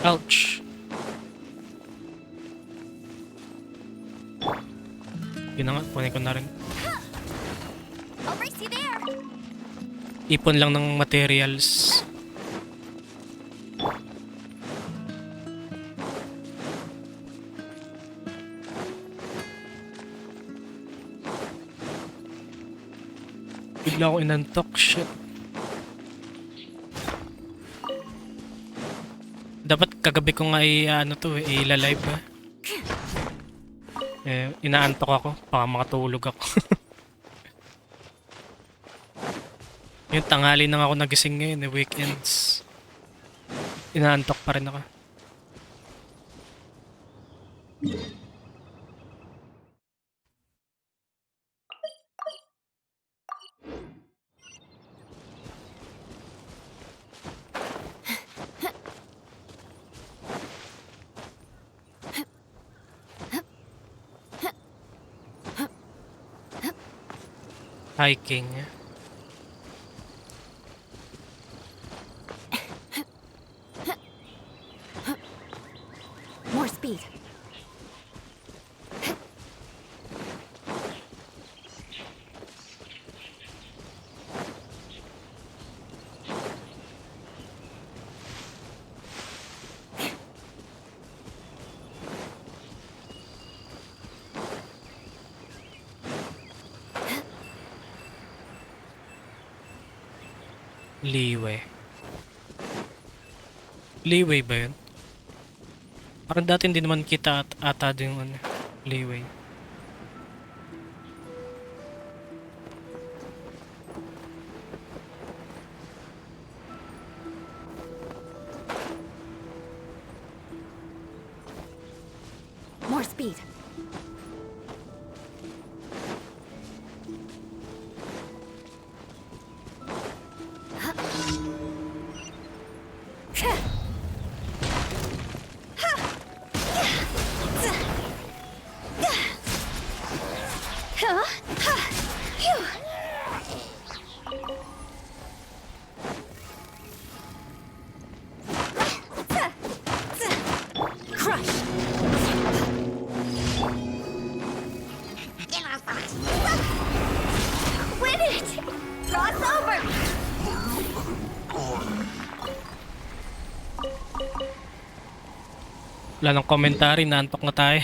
Speaker 1: Ouch. Yun na nga, kunin ko na rin.
Speaker 6: I'll race you there.
Speaker 1: Ipon lang ng materials. Bigla akong inantok, shit. Dapat kagabi ko nga ilalive eh. Inaantok ako, baka makatulog ako. Yung tanghali na nga ako nagising ngayon weekends. Inaantok pa rin ako. Hiking.
Speaker 8: More speed.
Speaker 1: Leeway. Leeway ba yun? Parang dati hindi naman kita ata din yung leeway.
Speaker 8: More speed. Crush.
Speaker 6: Win it! Cross over!
Speaker 1: Wala nang commentary, naantok na tayo.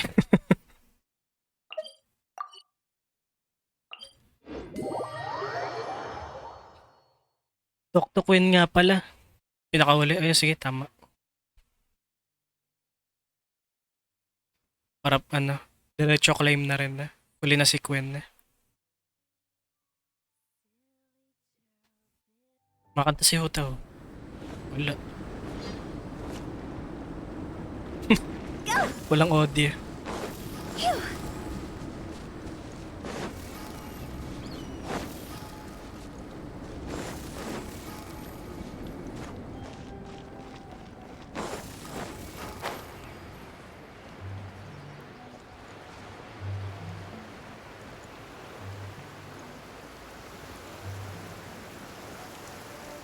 Speaker 1: Tok Queen nga pala. Pinakahuli. Ayun, sige, tama. Para diretso claim na rin na. Huli na si Queen na. Makanta si Hotaw. Wala. Walang audio.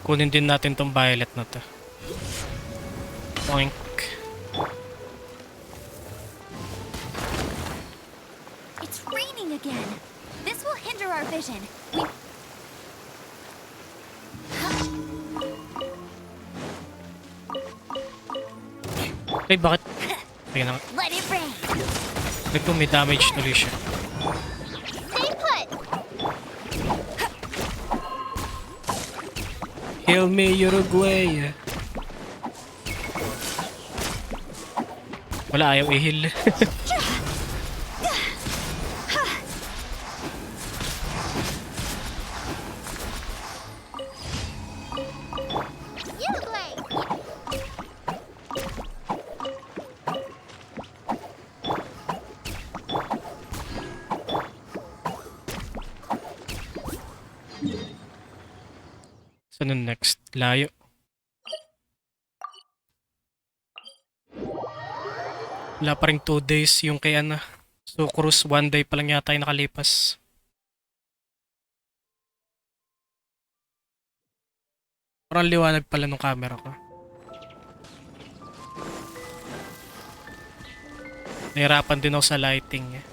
Speaker 1: Kunin din natin tong violet na to. Oink.
Speaker 6: It's raining again. This will hinder our vision.
Speaker 1: Ay, bakit? Sige na nga.
Speaker 6: Let it rain.
Speaker 1: Nagpo may damage tuloy siya.
Speaker 4: Stay put.
Speaker 1: Hail me, Uruguay. Wala, ayaw i-heal.
Speaker 4: You, Blake.
Speaker 1: Ano next? Layo. Wala pa rin 2 days yung kay ano. So cruise 1 day pa lang yata yung nakalipas. Parang liwanag pala ng camera ko. Nahirapan din ako sa lighting eh.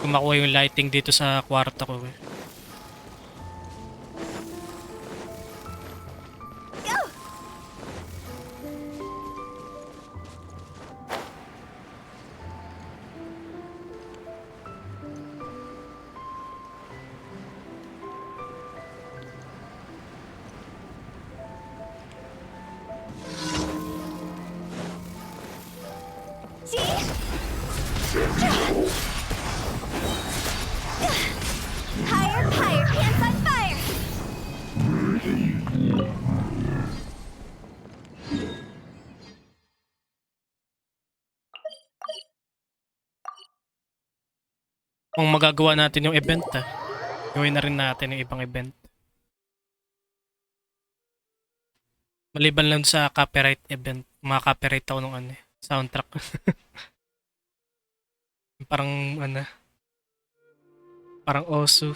Speaker 1: Kumakuha yung lighting dito sa kwarto ko eh.
Speaker 6: Higher, higher, pants on fire!
Speaker 1: Kung magagawa natin yung event gawin na rin natin yung ibang event. Maliban lang sa copyright event, copyright ako nung soundtrack. Parang parang oso.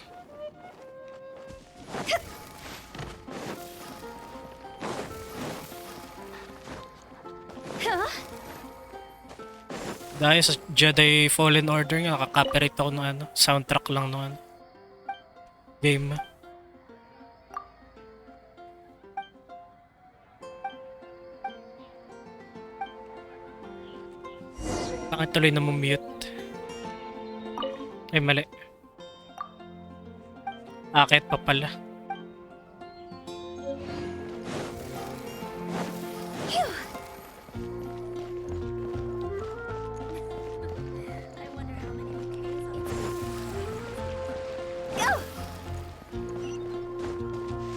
Speaker 1: Dahil sa Jedi Fallen Order nga, nakaka-copyright ako ng soundtrack lang ng game. Bakit tuloy na mute? Ay, mali. Akit pa pala.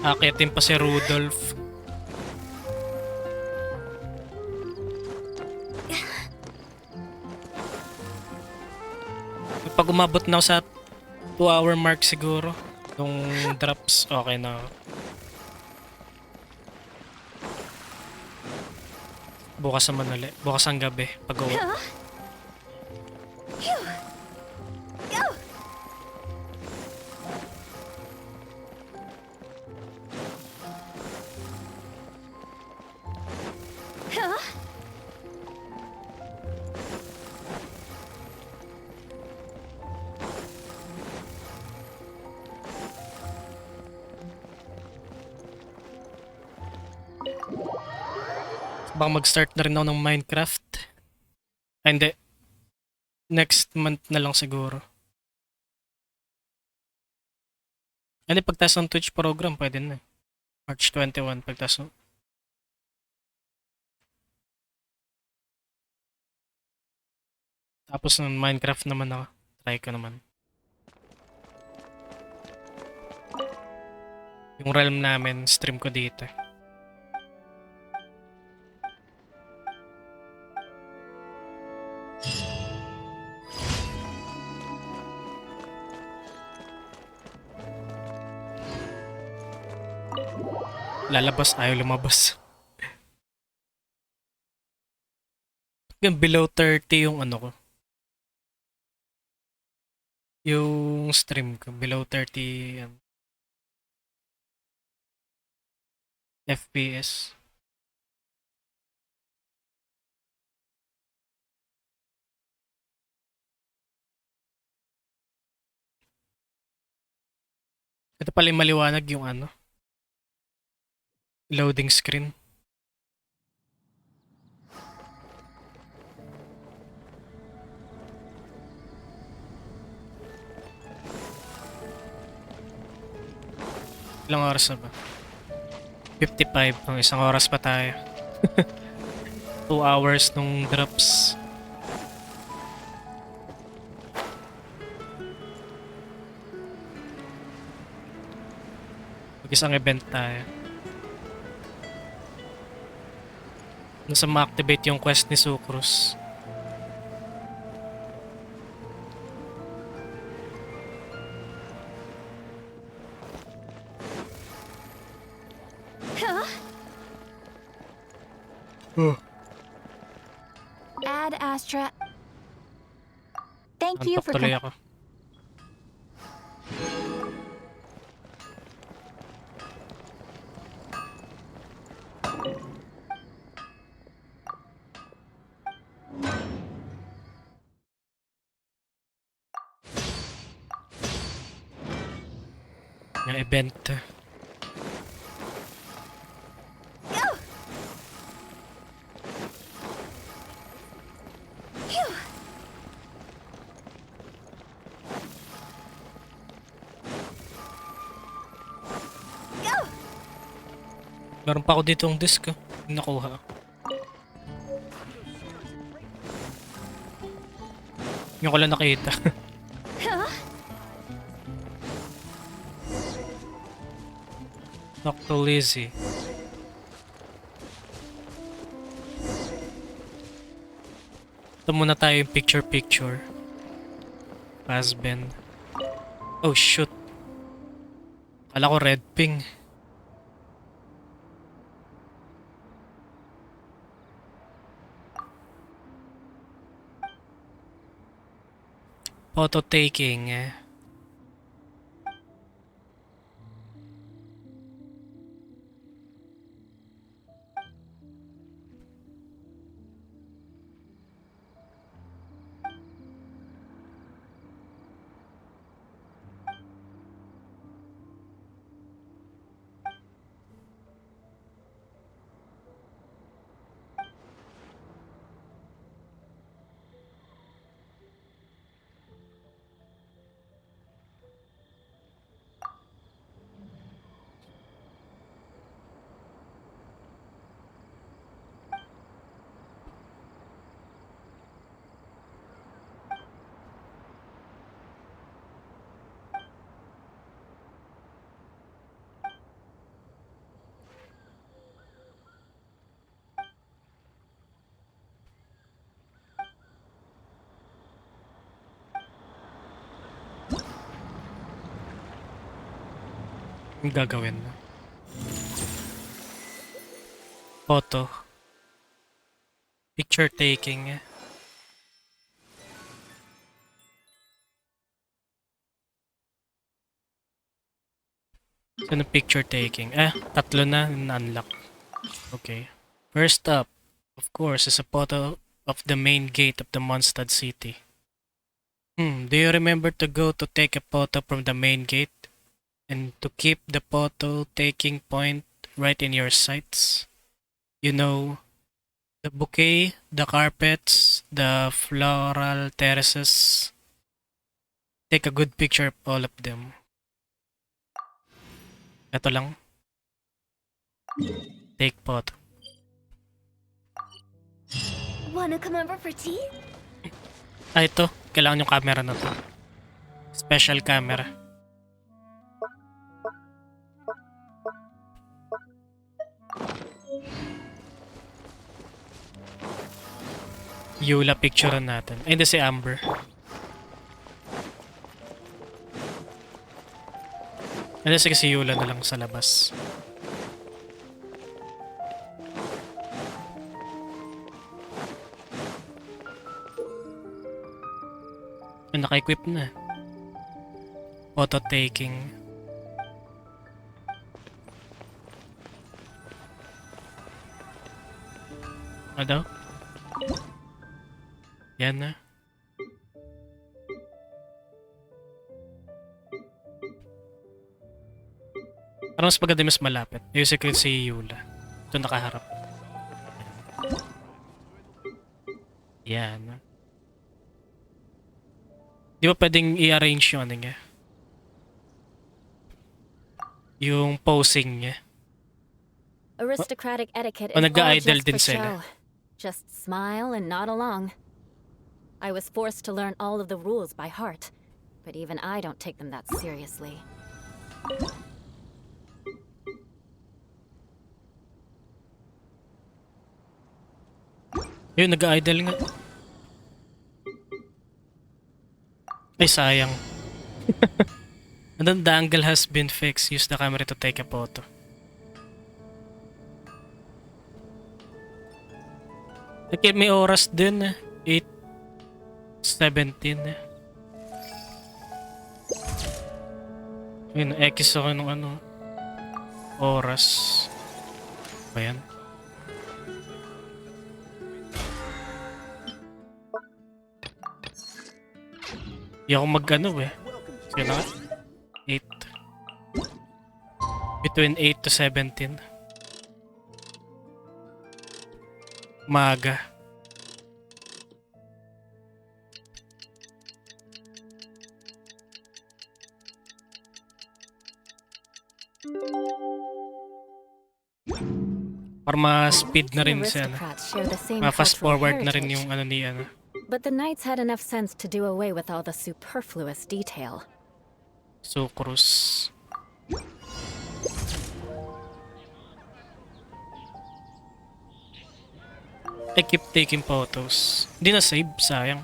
Speaker 1: Akitin pa si Rudolph. Pag umabot na ako sa 2-hour mark siguro, yung drops, okay na. Bukas naman ulit. Bukas ang gabi, pag-uwi. Baka mag-start na rin ako ng Minecraft. Ay, hindi. Next month na lang siguro. Hindi, pagtas ng Twitch program, pwede na. March 21, pagtas. Tapos ng Minecraft naman ako. Try ko naman. Yung realm namin, stream ko dito. Lalabas, ayaw lumabas. Yung below 30 yung ko. Yung stream ko, below 30 FPS. Ito pala yung maliwanag yung loading screen. Ilang oras na ba? 55. Pang isang oras pa tayo. 2 hours nung drops. Mag-isang event tayo. Nasa ma-activate yung quest ni Sucrose.
Speaker 8: Ad Astra. Thank you
Speaker 1: Antok
Speaker 8: for
Speaker 1: tuloy ako. Yung event. Meron pa ako dito ang disc. Yung nakuha. Yung ko lang nakita. Talk to Lizzie. Ito muna tayo yung picture-picture. Husband. Oh shoot. Kala ko red ping. Photo taking. Ang gagawin. Photo. Picture taking. Saan ang picture taking? Tatlo na na-unlock. Okay. First up, of course, is a photo of the main gate of the Mondstadt city. Do you remember to go to take a photo from the main gate? And to keep the photo taking point right in your sights? You know, the bouquet, the carpets, the floral terraces. Take a good picture of all of them. Ito lang. Take photo.
Speaker 6: Wanna come over for tea?
Speaker 1: Ito. Kailangan yung camera na to. Special camera. Yula picture natin. Ay, hindi si Amber. Ano sige si Yula na lang sa labas. Naka-equip na. Photo taking. Ano daw? Yan na. Parang mas maganda mas malapit. Yung secret si Yula. Ito nakaharap. Yan. Di ba pwedeng i-arrange yung ano niya? Yung posing niya.
Speaker 8: Aristocratic etiquette is
Speaker 1: O
Speaker 8: all
Speaker 1: nag-idol
Speaker 8: just
Speaker 1: din
Speaker 8: for
Speaker 1: sila.
Speaker 8: show. Just smile and nod along. I was forced to learn all of the rules by heart, but even I don't take them that seriously.
Speaker 1: Yun, nag-idol nga. Ay, sayang. And then the angle has been fixed. Use the camera to take a photo. Okay, may oras din eh. 8:17 eh. Yun, X ako nung ano. Oras. Ba yan? Hindi ako mag-ano eh. Sige na nga. 8. Between 8 to 17. Maaga. Para ma-speed na rin siya.
Speaker 8: Aristocrats share the same
Speaker 1: Ma-fast
Speaker 8: cultural
Speaker 1: forward na rin
Speaker 8: heritage.
Speaker 1: yung ano ni ano.
Speaker 8: But the knights had enough sense to do away with all the superfluous detail.
Speaker 1: Sucrose. I keep taking photos. Hindi na save, sayang.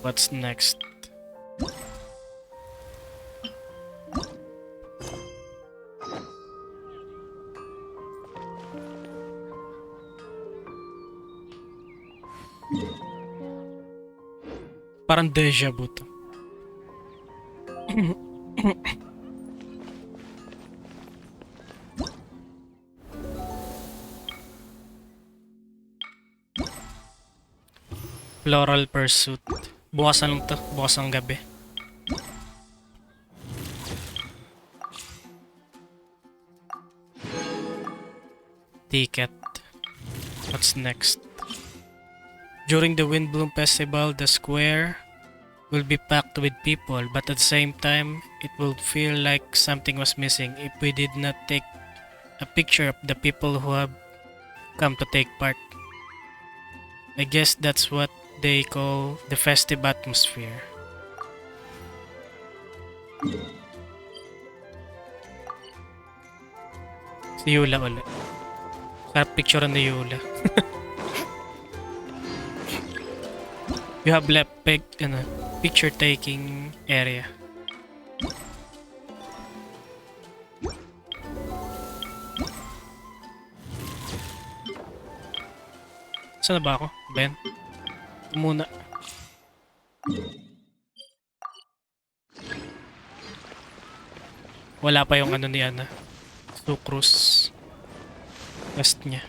Speaker 1: What's next? Parang deja vu to. Floral Pursuit. Bukas na lang to. Bukas ng gabi. Ticket. What's next? During the Windblume Festival, the square will be packed with people, but at the same time, it will feel like something was missing if we did not take a picture of the people who have come to take part. I guess that's what they call the festive atmosphere. Si Yula ulit. Sarap picturean ni Yula. You have left picture taking area. Saan na ba ako? Ben? Muna. Wala pa yung ano ni Ana. Sucrose. Test niya.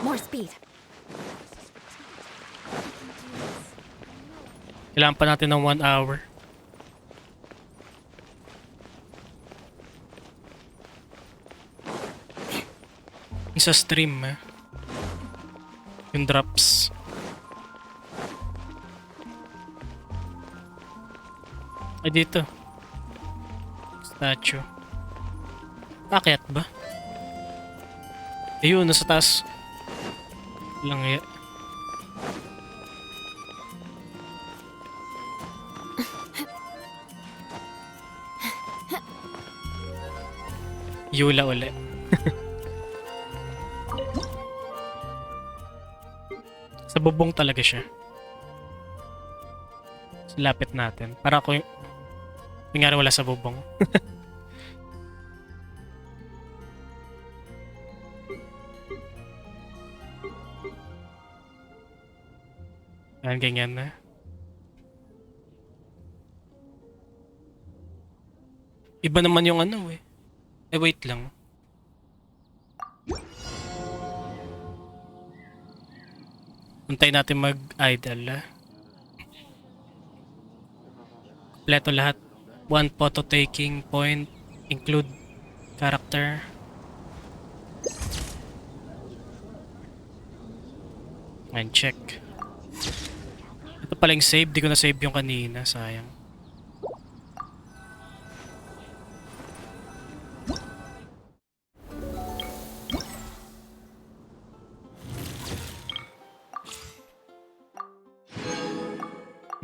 Speaker 8: More speed.
Speaker 1: Kailangan pa natin ng 1 hour. Sa stream yung drops. Ay dito. Statue. Akyat ba? Ayun, nasa taas. Lang ya. Yula ulit. Sa bubong talaga siya. So, lapit natin. Para ako yung... Kunyari wala sa bubong. Ayan, ganyan na. Iba naman yung ano eh. Eh, wait lang. Untay natin mag-idle. Kompleto lahat. 1 photo taking point. Include character. And check. Ito pala yung save. Di ko na-save yung kanina. Sayang.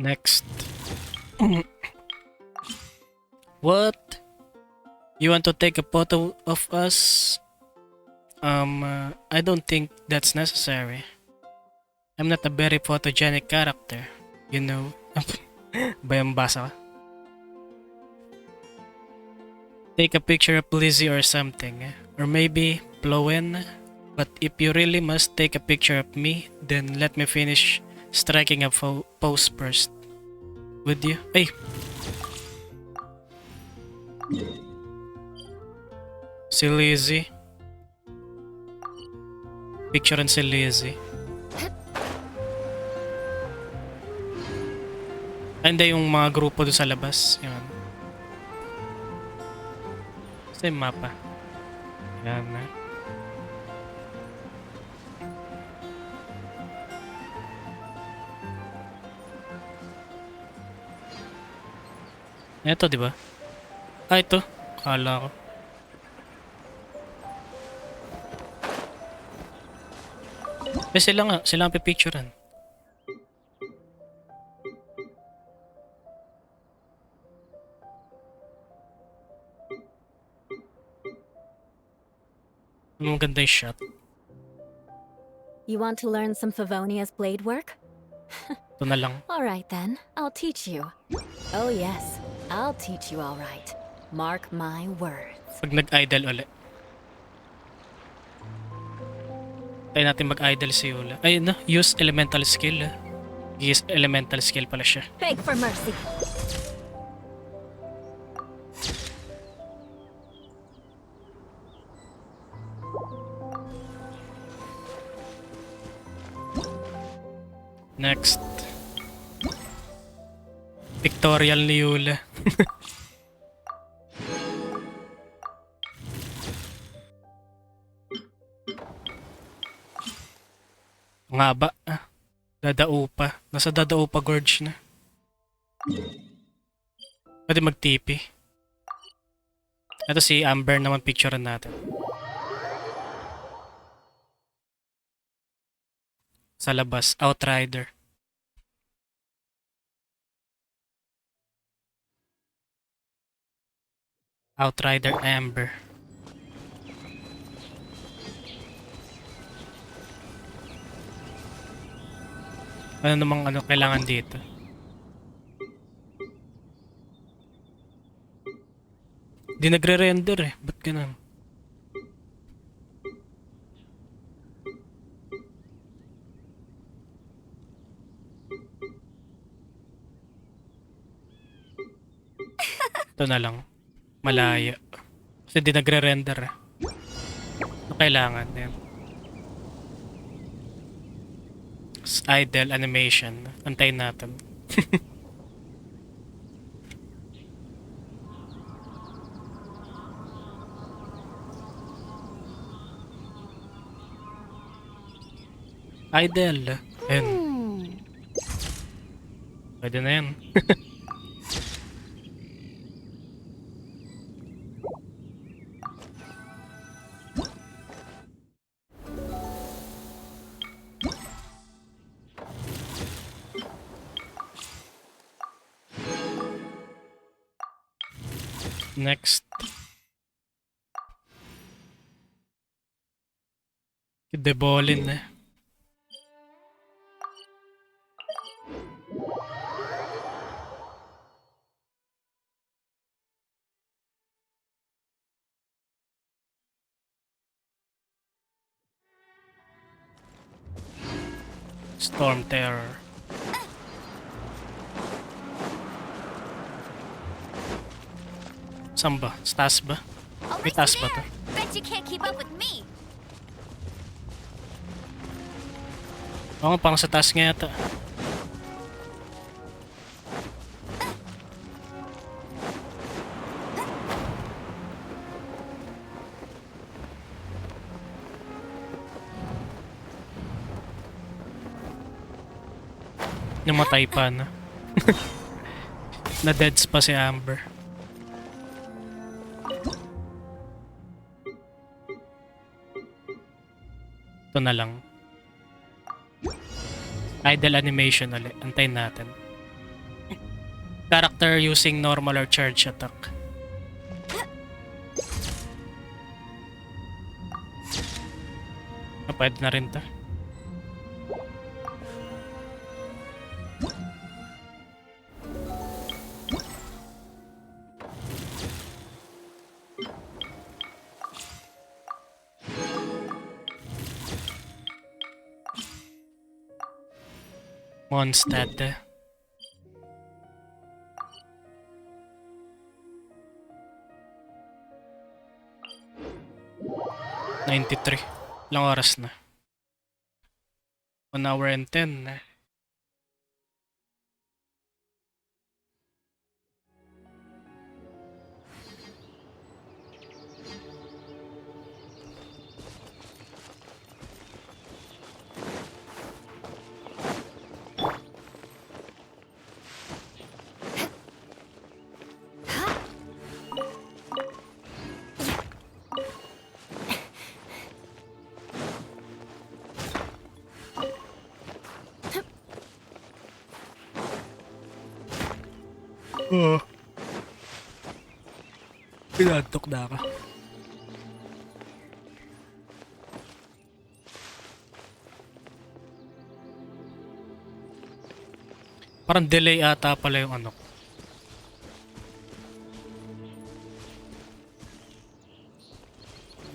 Speaker 1: Next. What? You want to take a photo of us? I don't think that's necessary. I'm not a very photogenic character. You know. Ba yung basa ka? Take a picture of Lizzie or something. Or maybe Blowen. But if you really must take a picture of me, then let me finish striking a pose first. Would you? Ay! Si Lizzie. Picturean si Lizzie. Ay, hindi yung mga grupo doon sa labas. Yan. Sa yung mapa. Yan na. Ito, di ba? Ah, ito. Kala ko. Eh, sila nga. Sila ang pipicturean. Ang ganda yung shot.
Speaker 8: You want to learn some Favonia's blade work?
Speaker 1: Ito na lang.
Speaker 8: Alright then, I'll teach you. Oh yes, I'll teach you alright. Mark my words.
Speaker 1: Pag nag-idle ulit. Tayo natin mag-idle si Yula. Ay, no. Use elemental skill. Use elemental skill pala siya.
Speaker 8: Beg for mercy.
Speaker 1: Next. Pictorial ni Yula. Nga ba? Dadao pa. Nasa Dadao pa gorge na. Pwede mag-TP. Ito si Amber naman picturean natin. Sa labas, Outrider. Outrider Amber. Ano namang kailangan dito? Di nagre-render eh. Ba't ganun? Ito na lang. Malaya. Kasi di nagre-render eh. Ano kailangan? Yan. Idle animation. Antayin natin. Idle. Ayun. Pwede na yan. Next. Debolin eh. Storm Terror. Saan ba? Sa taas ba? May taas ba to?
Speaker 6: Bet you can't keep up with me.
Speaker 1: Oo, parang sa taas nga yata. Namatay pa na. Na-deads pa si Amber. Ito na lang. Idle animation ulit. Antayin natin. Character using normal or charge attack. Pwede na rin to. Mondstadt. 93. Ilang oras na? 1 hour and 10 na. Oo. Pinantok na ako. Parang delay ata pala yung ano ko.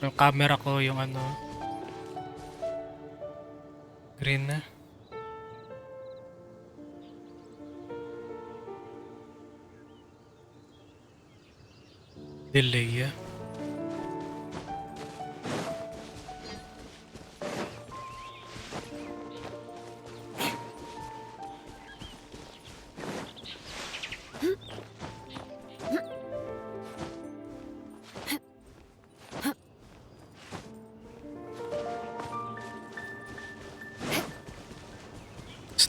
Speaker 1: Yung camera ko yung ano. Green na. Delay ah.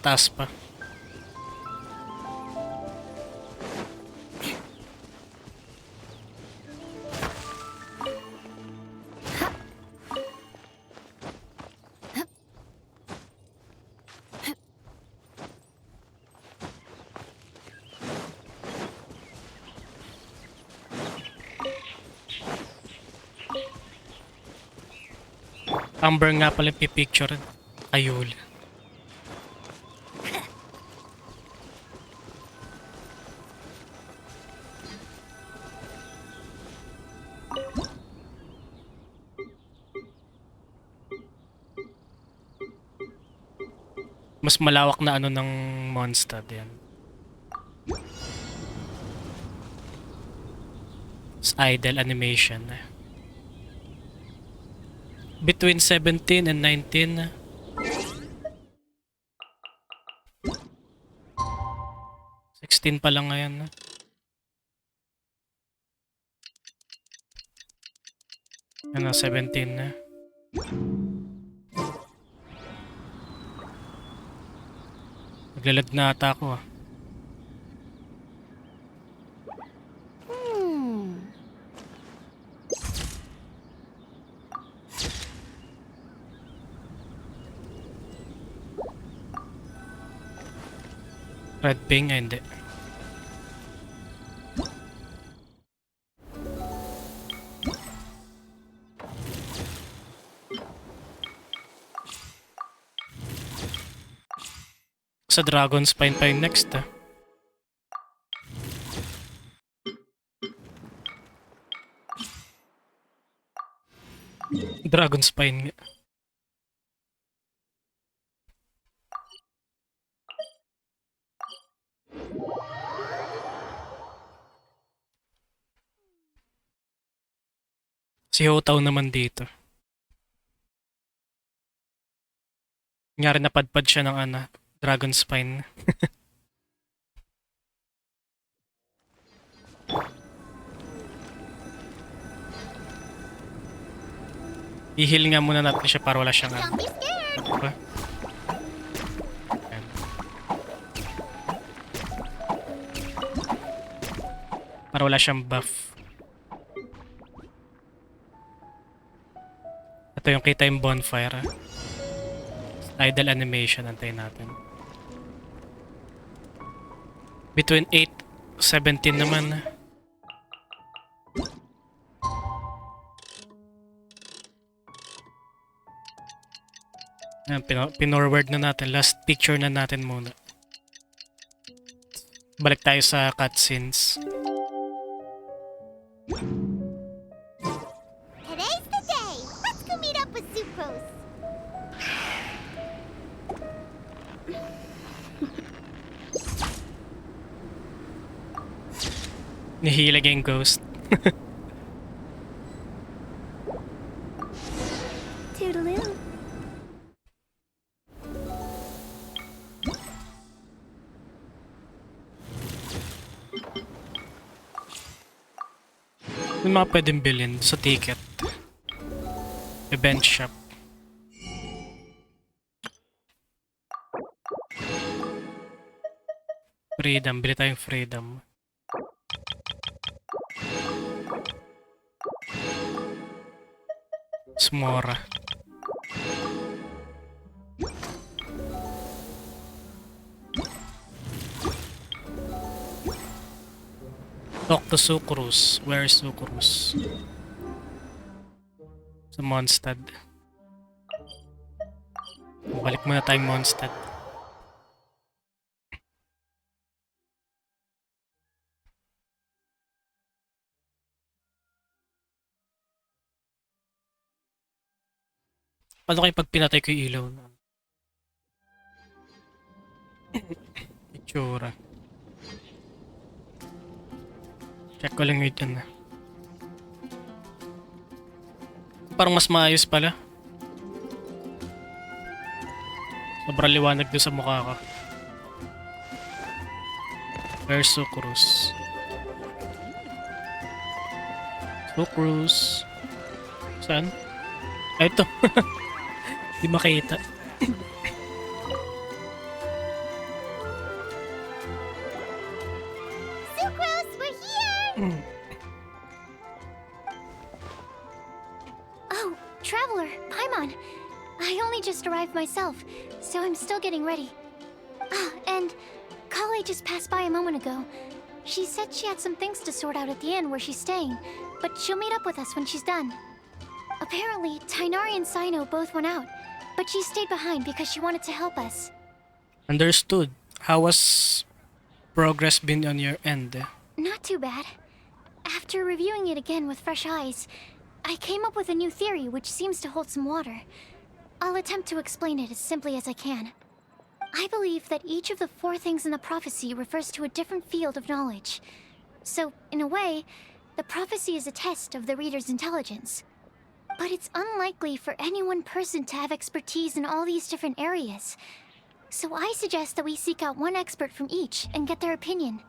Speaker 1: Taas pa. Amber nga pala pipicture. Ayul. Mas malawak na ano ng monster yan. It's idle animation. Between 17 and 19. $16 pa lang ngayon. Ano, 17 na. Naglalag na ata ako ah. Red ping, hindi. Sa Dragon Spine pa yung next ah. Dragon Spine nga. Si Hotaw naman dito. Nangyari napadpad siya ng ano, Dragon Spine. I-heal nga muna natin siya para wala siyang ano.
Speaker 4: Don't be scared.
Speaker 1: Diba? Ayan. Para wala siyang buff. Ito yung kita yung bonfire. Idle animation, antayin natin. Between 8-17 naman. Ayan, pinorward na natin. Last picture na natin muna. Balik tayo sa cutscenes.
Speaker 4: Today's the day. Let's go meet up with Sucrose.
Speaker 1: Nahihilag yung ghost.
Speaker 6: Toodaloo.
Speaker 1: May mga pwedeng bilhin sa ticket. Event shop. Freedom. Bili tayong freedom. Smora. Talk to Sucrus. Where is Sucrus? Sa Mondstadt. Balik muna tayong Mondstadt. Paano kayo pag pinatay ko yung ilaw? Itsura. Check ko lang yun. Parang mas maayos pala. Sobrang liwanag doon sa mukha ko. Where's Sucrus? Sucrus. Saan? Ay, ito. Di makita.
Speaker 4: Sucrose, we're here!
Speaker 7: Oh, Traveler, Paimon. I only just arrived myself, so I'm still getting ready. Ah, and Kale just passed by a moment ago. She said she had some things to sort out at the inn where she's staying, but she'll meet up with us when she's done. Apparently, Tainari and Sino both went out, but she stayed behind because she wanted to help us.
Speaker 1: Understood. How was progress been on your end?
Speaker 7: Not too bad. After reviewing it again with fresh eyes, I came up with a new theory which seems to hold some water. I'll attempt to explain it as simply as I can. I believe that each of the 4 things in the prophecy refers to a different field of knowledge. So, in a way, the prophecy is a test of the reader's intelligence. But it's unlikely for any one person to have expertise in all these different areas. So I suggest that we seek out one expert from each and get their opinion.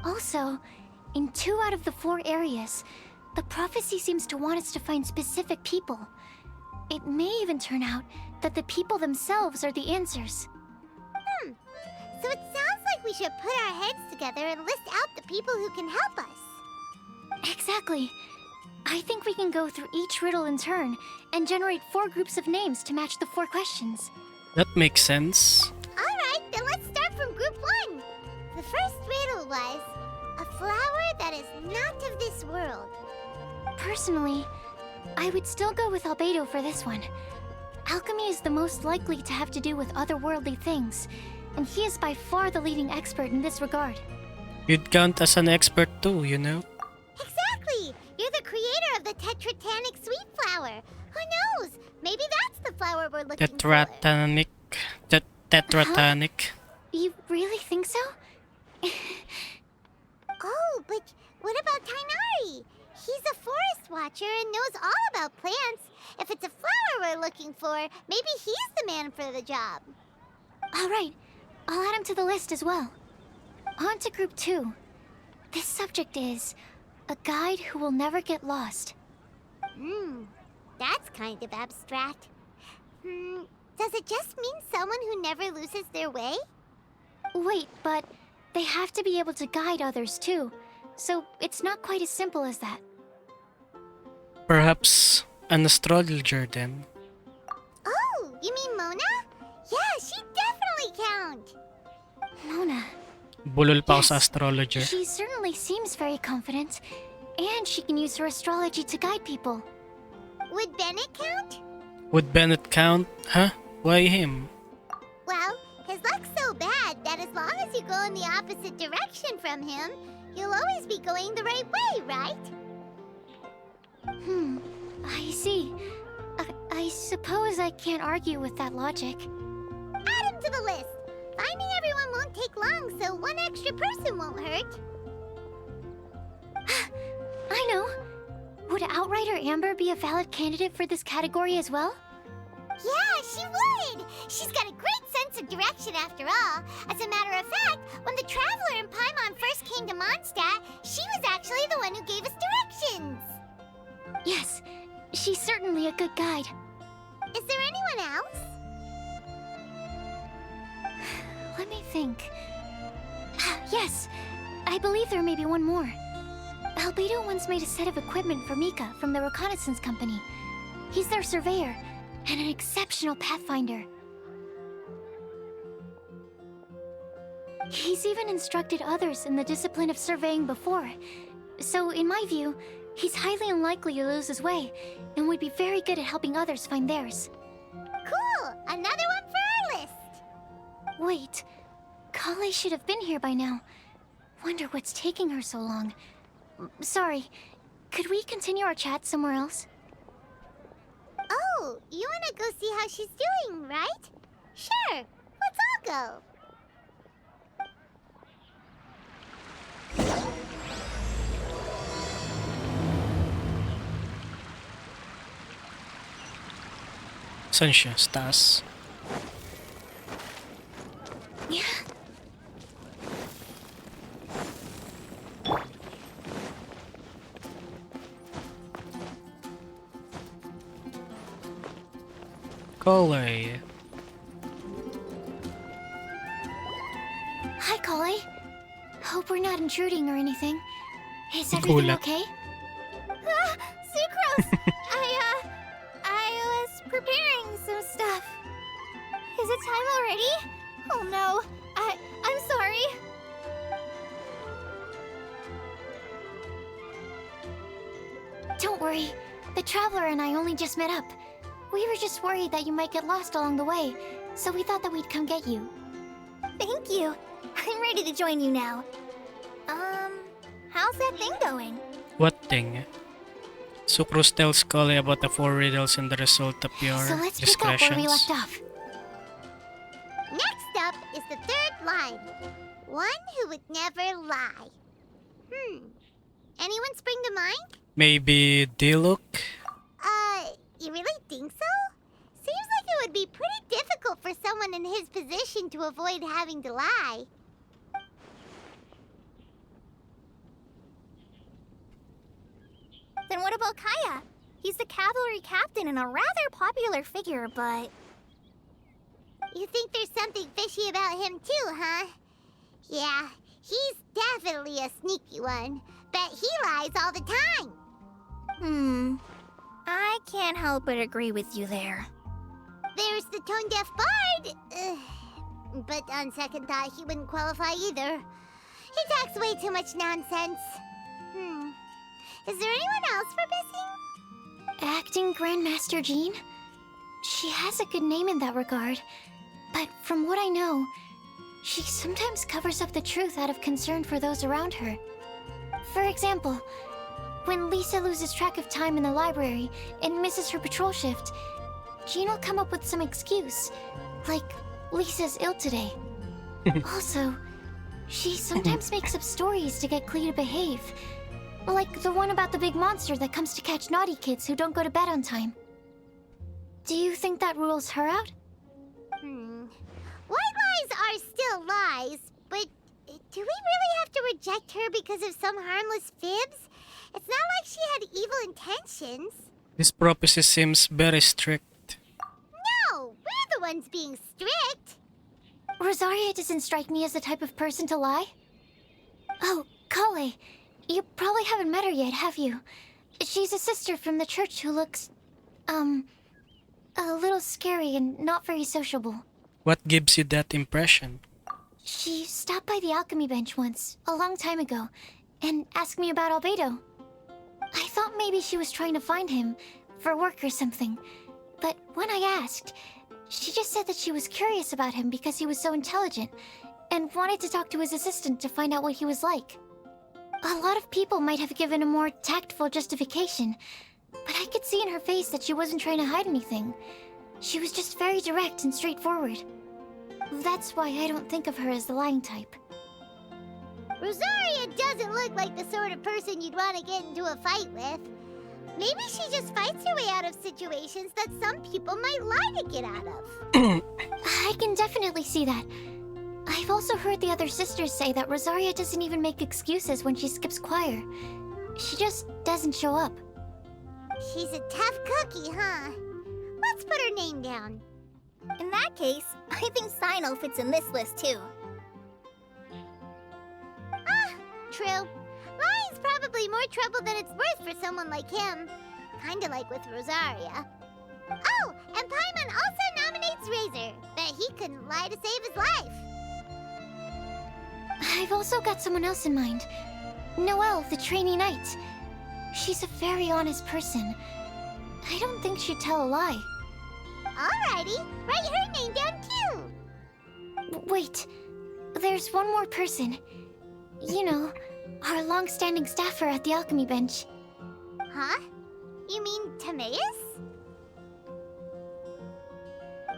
Speaker 7: Also, in 2 out of the 4 areas, the prophecy seems to want us to find specific people. It may even turn out that the people themselves are the answers.
Speaker 4: So it sounds like we should put our heads together and list out the people who can help us.
Speaker 7: Exactly. I think we can go through each riddle in turn and generate 4 groups of names to match the 4 questions.
Speaker 1: That makes sense.
Speaker 4: Alright, then let's start from group 1. The first riddle was a flower that is not of this world.
Speaker 7: Personally, I would still go with Albedo for this one. Alchemy is the most likely to have to do with otherworldly things, and he is by far the leading expert in this regard.
Speaker 1: You'd count as an expert too, you know?
Speaker 4: Exactly! You're the creator of the tetratanic sweet flower. Who knows? Maybe that's the flower we're looking for.
Speaker 1: Tetratanic.
Speaker 7: You really think so?
Speaker 4: Oh, but what about Tainari? He's a forest watcher and knows all about plants. If it's a flower we're looking for, maybe he's the man for the job.
Speaker 7: Alright, I'll add him to the list as well. On to group 2. This subject is a guide who will never get lost.
Speaker 4: That's kind of abstract. Does it just mean someone who never loses their way?
Speaker 7: Wait, but they have to be able to guide others too, so it's not quite as simple as that.
Speaker 1: Perhaps an astrologer then.
Speaker 4: Oh, you mean Mona? Yeah, she definitely count.
Speaker 7: Mona.
Speaker 1: Bulol pa ako sa
Speaker 7: Yes,
Speaker 1: astrologer.
Speaker 7: She certainly seems very confident, and she can use her astrology to guide people.
Speaker 4: Would Bennett count?
Speaker 1: Would Bennett count? Huh? Why him?
Speaker 4: Well, his luck's so bad that as long as you go in the opposite direction from him, you'll always be going the right way, right?
Speaker 7: I see. I suppose I can't argue with that logic.
Speaker 4: Add him to the list. Finding everyone won't take long, so one extra person won't hurt. Would Outrider Amber be a valid candidate for this category as well? Yeah, she would! She's got a great sense of direction after all. As a matter of fact, when the Traveler and Paimon first came to Mondstadt, she was actually the one who gave us directions. Yes, she's certainly a good guide. Is there anyone else? Let me think. Yes, I believe there may be one more. Albedo once made a set of equipment for Mika from the reconnaissance company. He's their surveyor and an exceptional pathfinder. He's even instructed others in the discipline of surveying before. So, in my view, he's highly unlikely to lose his way and would be very good at helping others find theirs. Cool! Another one for our list! Wait, Kale should have been here by now. Wonder what's taking her so long. Sorry, could we continue our chat somewhere else? Oh, you wanna go see how she's doing, right? Sure, let's all go.
Speaker 1: Saan siya? Sa taas.
Speaker 4: Yeah.
Speaker 1: Kale.
Speaker 4: Hi, Kale. Hope we're not intruding or anything. Is
Speaker 1: Ikulat.
Speaker 4: everything okay? Sucrose! I was preparing some stuff. Is it time already? Oh no, I'm sorry. Don't worry, the Traveler and I only just met up. We were just worried that you might get lost along the way, so we thought that we'd come get you. Thank you. I'm ready to join you now. How's that thing going?
Speaker 1: What thing? Sucrose tells Kale about the 4 riddles and the result of your
Speaker 4: So let's pick up where we
Speaker 1: discretions.
Speaker 4: left off. Next up is the third line. One who would never lie. Anyone spring to mind?
Speaker 1: Maybe Diluc?
Speaker 4: You really think so? Seems like it would be pretty difficult for someone in his position to avoid having to lie. Then what about Kaya? He's the cavalry captain and a rather popular figure, but... You think there's something fishy about him too, huh? Yeah, he's definitely a sneaky one. Bet he lies all the time. I can't help but agree with you there. There's the tone-deaf bard. But on second thought, he wouldn't qualify either. He talks way too much nonsense. Is there anyone else we're missing? Acting Grandmaster Jean? She has a good name in that regard. But from what I know, she sometimes covers up the truth out of concern for those around her. For example, when Lisa loses track of time in the library and misses her patrol shift, Jean will come up with some excuse, like Lisa's ill today. Also, she sometimes makes up stories to get Klee to behave, like the one about the big monster that comes to catch naughty kids who don't go to bed on time. Do you think that rules her out? White lies are still lies, but do we really have to reject her because of some harmless fibs? It's not like she had evil intentions.
Speaker 1: This prophecy seems very strict.
Speaker 4: No, we're the ones being strict. Rosaria doesn't strike me as the type of person to lie. Oh, Kale, you probably haven't met her yet, have you? She's a sister from the church who looks, a little scary and not very sociable.
Speaker 1: What gives you that impression?
Speaker 4: She stopped by the alchemy bench once, a long time ago, and asked me about Albedo. I thought maybe she was trying to find him, for work or something. But when I asked, she just said that she was curious about him because he was so intelligent, and wanted to talk to his assistant to find out what he was like. A lot of people might have given a more tactful justification, but I could see in her face that she wasn't trying to hide anything. She was just very direct and straightforward. That's why I don't think of her as the lying type. Rosaria doesn't look like the sort of person you'd want to get into a fight with. Maybe she just fights her way out of situations that some people might lie to get out of.
Speaker 7: I can definitely see that. I've also heard the other sisters say that Rosaria doesn't even make excuses when she skips choir. She just doesn't show up.
Speaker 4: She's a tough cookie, huh? Let's put her name down.
Speaker 7: In that case, I think Sino fits in this list too.
Speaker 4: True. Lying's probably more trouble than it's worth for someone like him. Kinda like with Rosaria. Oh, and Paimon also nominates Razor. Bet he couldn't lie to save his life.
Speaker 7: I've also got someone else in mind. Noelle, the trainee knight. She's a very honest person. I don't think she'd tell a lie.
Speaker 4: Alrighty, write her name down too.
Speaker 7: Wait, there's one more person. You know, our long-standing staffer at the alchemy bench.
Speaker 4: Huh? You mean Timaeus?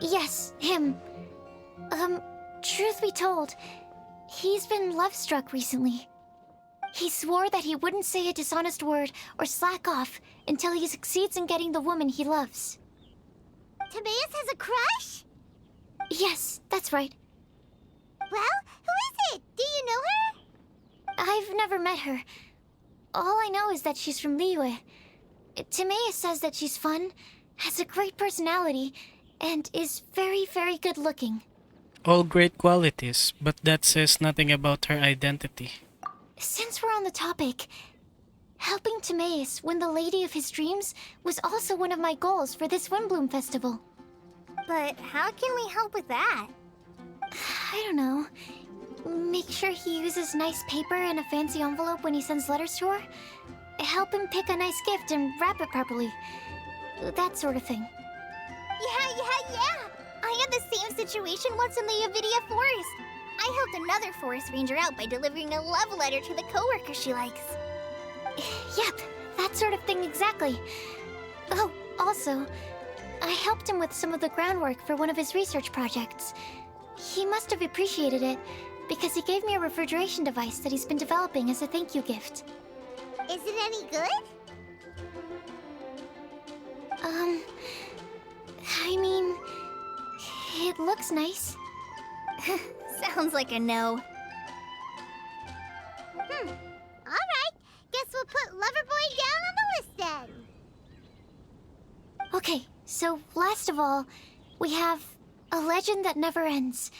Speaker 7: Yes, him. Truth be told, he's been love-struck recently. He swore that he wouldn't say a dishonest word or slack off until he succeeds in getting the woman he loves.
Speaker 4: Timaeus has a crush?
Speaker 7: Yes, that's right.
Speaker 4: Well, who is it? Do you know her?
Speaker 7: I've never met her. All I know is that she's from Liyue. Timaeus says that she's fun, has a great personality, and is very, very good looking.
Speaker 1: All great qualities, but that says nothing about her identity.
Speaker 7: Since we're on the topic, helping Timaeus win the lady of his dreams was also one of my goals for this Windblume festival.
Speaker 4: But how can we help with that?
Speaker 7: I don't know. Make sure he uses nice paper and a fancy envelope when he sends letters to her. Help him pick a nice gift and wrap it properly. That sort of thing.
Speaker 4: Yeah! I had the same situation once in the Avidia Forest. I helped another forest ranger out by delivering a love letter to the coworker she likes.
Speaker 7: Yep, that sort of thing exactly. Oh, also, I helped him with some of the groundwork for one of his research projects. He must have appreciated it, because he gave me a refrigeration device that he's been developing as a thank you gift.
Speaker 4: Is it any good?
Speaker 7: I mean, it looks nice.
Speaker 4: Sounds like a no. Alright, guess we'll put Loverboy down on the list then.
Speaker 7: Okay, so last of all, we have a legend that never ends.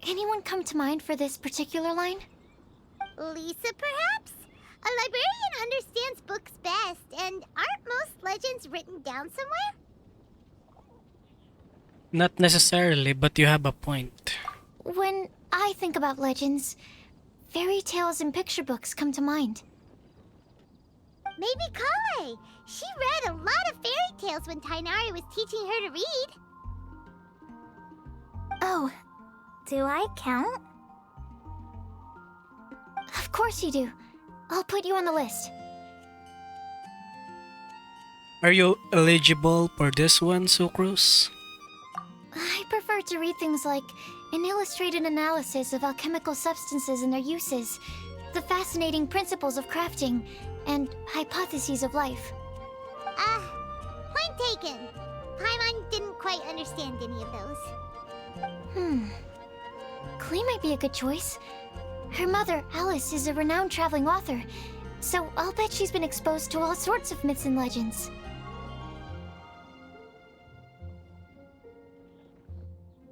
Speaker 7: Anyone come to mind for this particular line?
Speaker 4: Lisa, perhaps? A librarian understands books best, and aren't most legends written down somewhere?
Speaker 1: Not necessarily, but you have a point.
Speaker 7: When I think about legends, fairy tales and picture books come to mind.
Speaker 4: Maybe Kale. She read a lot of fairy tales when Tainari was teaching her to read.
Speaker 7: Oh,
Speaker 4: Do I count?
Speaker 7: of course you do. I'll put you on the list.
Speaker 1: Are you eligible for this one, Sucrose?
Speaker 7: I prefer to read things like an illustrated analysis of alchemical substances and their uses, the fascinating principles of crafting, and hypotheses of life.
Speaker 4: Point taken. Paimon didn't quite understand any of those.
Speaker 7: Klee might be a good choice. Her mother, Alice, is a renowned traveling author, so I'll bet she's been exposed to all sorts of myths and legends.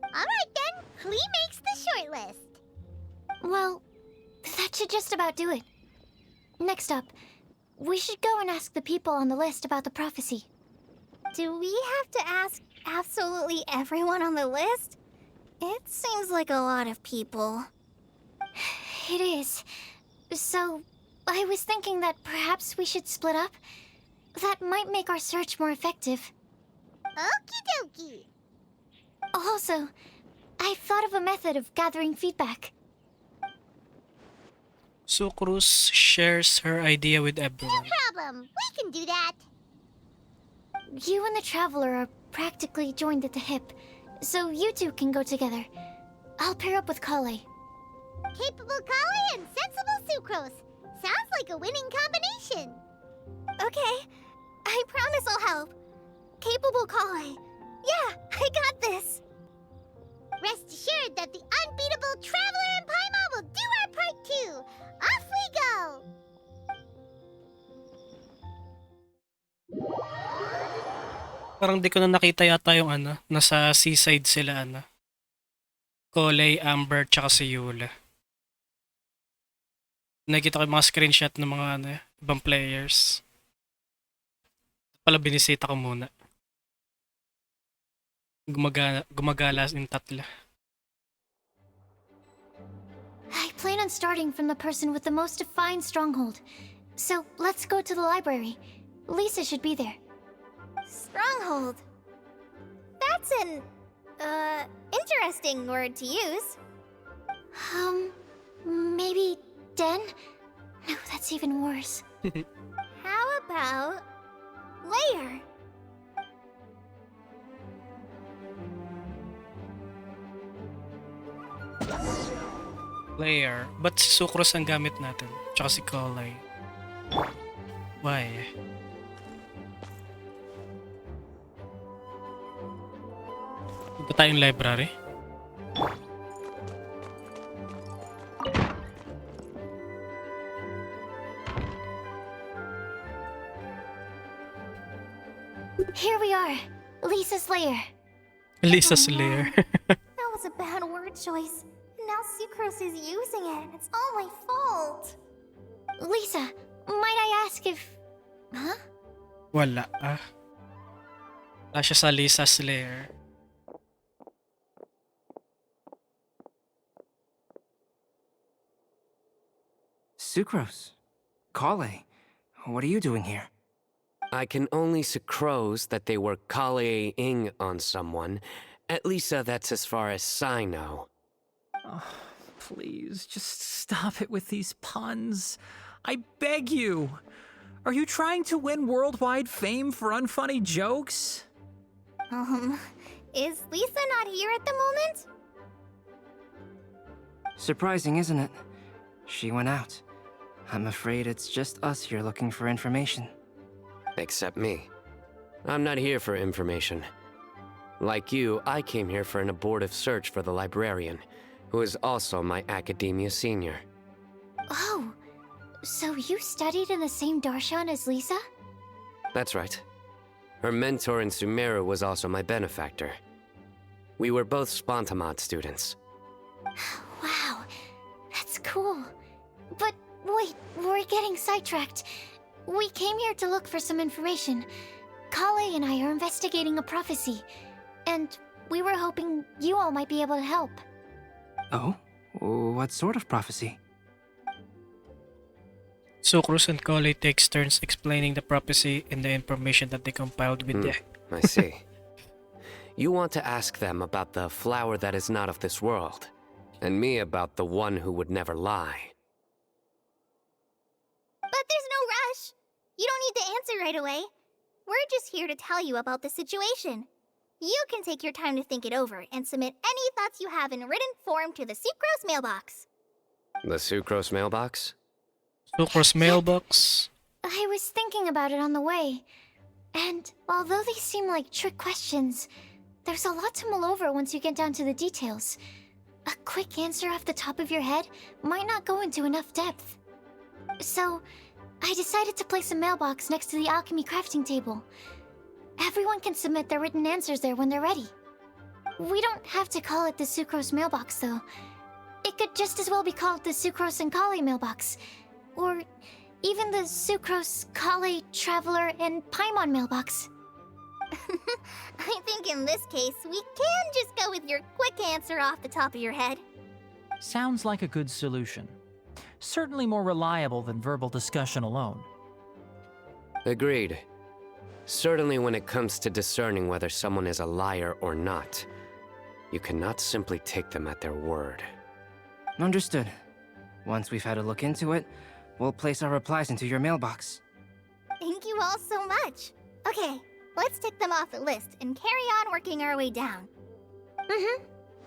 Speaker 4: Alright then, Klee makes the short list.
Speaker 7: Well, that should just about do it. Next up, we should go and ask the people on the list about the prophecy.
Speaker 4: Do we have to ask absolutely everyone on the list? It seems like a lot of people.
Speaker 7: It is. So, I was thinking that perhaps we should split up. That might make our search more effective.
Speaker 4: Okie dokie.
Speaker 7: Also, I've thought of a method of gathering feedback.
Speaker 1: Sucrose shares her idea with
Speaker 4: No
Speaker 1: everyone.
Speaker 4: problem. We can do that.
Speaker 7: You and the Traveler are practically joined at the hip, so you two can go together. I'll pair up with Kale.
Speaker 4: Capable Kale and sensible Sucrose. Sounds like a winning combination. Okay.
Speaker 7: I promise I'll help. Capable Kale. Yeah, I got this.
Speaker 4: Rest assured that the unbeatable Traveler and Paimon will do our part too. Off we go!
Speaker 1: Parang di ko na nakita yata yung nasa seaside sila Kolay, Amber, tsaka si Yula. Nakita ko yung mga screenshot ng mga ibang players. Pala binisita ko muna. Gumagala yung tatlo.
Speaker 7: I plan on starting from the person with the most defined stronghold. So let's go to the library. Lisa should be there. Stronghold? That's an, interesting word to use. Maybe den? No, that's even worse. How about layer?
Speaker 1: Player. Ba't si Sucrose ang gamit natin? Tsaka si Kolay. Why? Punta tayong library.
Speaker 7: Here we are. Lisa's lair.
Speaker 1: Lisa's
Speaker 7: Oh,
Speaker 1: lair.
Speaker 7: That was a bad word choice. Now Sucrose is using it. It's all my fault. Lisa, might I ask if... Huh?
Speaker 1: Wala Wala siya sa Lisa's lair.
Speaker 5: Sucrose. Kale. What are you doing here?
Speaker 2: I can only sucrose that they were Kale-ing on someone. At least that's as far as I know.
Speaker 3: Oh, please, just stop it with these puns. I beg you. Are you trying to win worldwide fame for unfunny jokes?
Speaker 7: Is Lisa not here at the moment?
Speaker 5: Surprising, isn't it? She went out. I'm afraid it's just us here looking for information.
Speaker 2: Except me. I'm not here for information. Like you, I came here for an abortive search for the librarian, who is also my academia senior.
Speaker 7: Oh, so you studied in the same darshan as Lisa?
Speaker 2: That's right. Her mentor in Sumeru was also my benefactor. We were both Spontamod students.
Speaker 7: Wow, that's cool. But wait, we're getting sidetracked. We came here to look for some information. Kale and I are investigating a prophecy, and we were hoping you all might be able to help.
Speaker 5: Oh? What sort of prophecy?
Speaker 1: Sucrose and Kolay takes turns explaining the prophecy and the information that they compiled with the...
Speaker 2: I see. You want to ask them about the flower that is not of this world, and me about the one who would never lie.
Speaker 7: But there's no rush. You don't need to answer right away. We're just here to tell you about the situation. You can take your time to think it over and submit any thoughts you have in written form to the Sucrose mailbox.
Speaker 2: The Sucrose mailbox?
Speaker 1: Sucrose mailbox.
Speaker 7: I was thinking about it on the way, and although they seem like trick questions, there's a lot to mull over once you get down to the details. A quick answer off the top of your head might not go into enough depth. So, I decided to place a mailbox next to the alchemy crafting table. Everyone can submit their written answers there when they're ready. We don't have to call it the Sucrose mailbox, though. It could just as well be called the Sucrose and Kale mailbox. Or even the Sucrose, Kale, Traveler, and Paimon mailbox. I think in this case, we can just go with your quick answer off the top of your head.
Speaker 3: Sounds like a good solution. Certainly more reliable than verbal discussion alone.
Speaker 2: Agreed. Certainly when it comes to discerning whether someone is a liar or not, you cannot simply take them at their word.
Speaker 5: Understood. Once we've had a look into it, we'll place our replies into your mailbox.
Speaker 7: Thank you all so much. Okay, let's tick them off the list and carry on working our way down.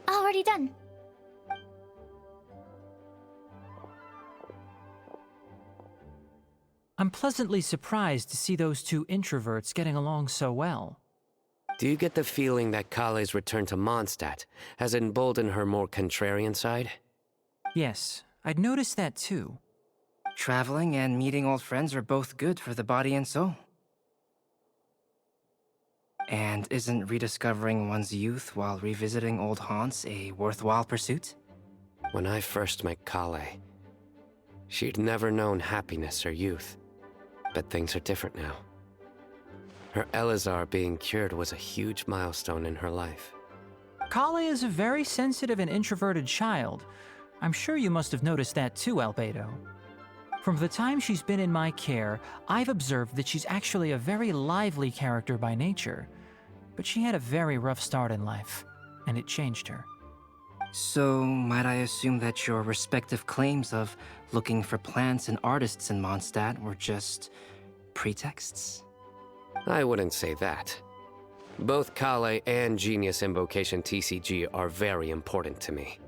Speaker 7: Already done.
Speaker 3: I'm pleasantly surprised to see those two introverts getting along so well.
Speaker 2: Do you get the feeling that Kale's return to Mondstadt has emboldened her more contrarian side?
Speaker 3: Yes, I'd noticed that too.
Speaker 5: Traveling and meeting old friends are both good for the body and soul. And isn't rediscovering one's youth while revisiting old haunts a worthwhile pursuit?
Speaker 2: When I first met Kale, she'd never known happiness or youth. But things are different now. Her Elazar being cured was a huge milestone in her life.
Speaker 3: Kale is a very sensitive and introverted child. I'm sure you must have noticed that too, Albedo. From the time she's been in my care, I've observed that she's actually a very lively character by nature. But she had a very rough start in life, and it changed her.
Speaker 5: So, might I assume that your respective claims of looking for plants and artists in Mondstadt were just pretexts?
Speaker 2: I wouldn't say that. Both Kale and Genius Invocation TCG are very important to me.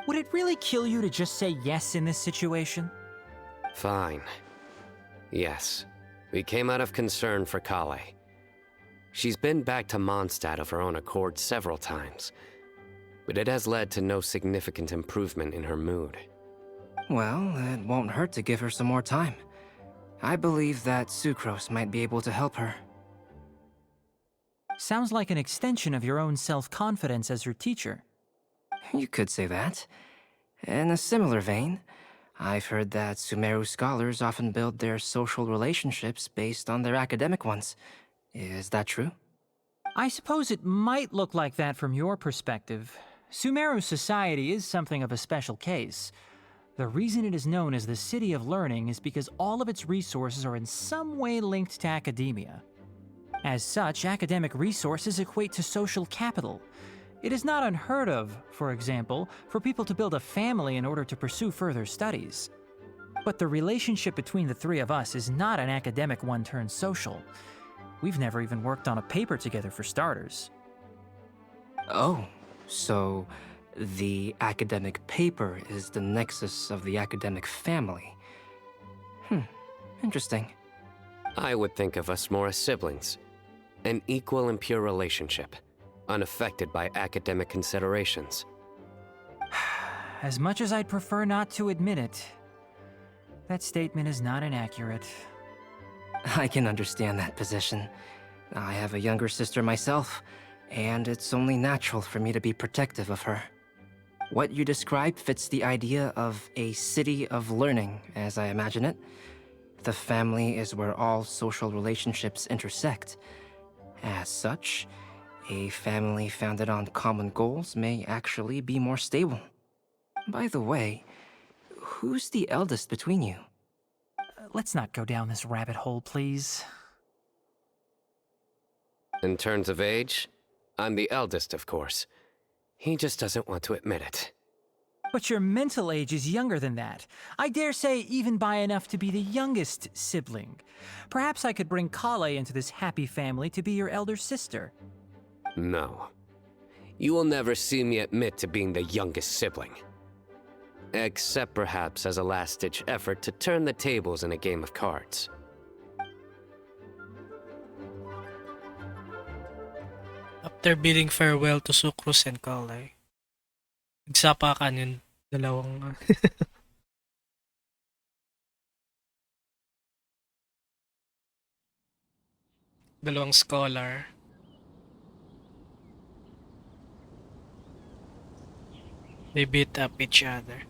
Speaker 3: Would it really kill you to just say yes in this situation?
Speaker 2: Fine. Yes, we came out of concern for Kale. She's been back to Mondstadt of her own accord several times, but it has led to no significant improvement in her mood.
Speaker 5: Well, it won't hurt to give her some more time. I believe that Sucrose might be able to help her.
Speaker 3: Sounds like an extension of your own self-confidence as her teacher.
Speaker 5: You could say that. In a similar vein, I've heard that Sumeru scholars often build their social relationships based on their academic ones. Is that true?
Speaker 3: I suppose it might look like that from your perspective. Sumeru society is something of a special case. The reason it is known as the City of Learning is because all of its resources are in some way linked to academia. As such, academic resources equate to social capital. It is not unheard of, for example, for people to build a family in order to pursue further studies. But the relationship between the three of us is not an academic one turned social. We've never even worked on a paper together for starters.
Speaker 5: Oh, so the academic paper is the nexus of the academic family. Interesting.
Speaker 2: I would think of us more as siblings. An equal and pure relationship, unaffected by academic considerations.
Speaker 3: As much as I'd prefer not to admit it, that statement is not inaccurate.
Speaker 5: I can understand that position. I have a younger sister myself, and it's only natural for me to be protective of her. What you describe fits the idea of a city of learning, as I imagine it. The family is where all social relationships intersect. As such, a family founded on common goals may actually be more stable. By the way, who's the eldest between you?
Speaker 3: Let's not go down this rabbit hole, please.
Speaker 2: In terms of age, I'm the eldest, of course. He just doesn't want to admit it.
Speaker 3: But your mental age is younger than that. I dare say even by enough to be the youngest sibling. Perhaps I could bring Kale into this happy family to be your elder sister.
Speaker 2: No. You will never see me admit to being the youngest sibling. Except perhaps as a last-ditch effort to turn the tables in a game of cards.
Speaker 1: After bidding farewell to Sucrose and Kale, nagsapakan yung dalawang dalawang scholar. They beat up each other.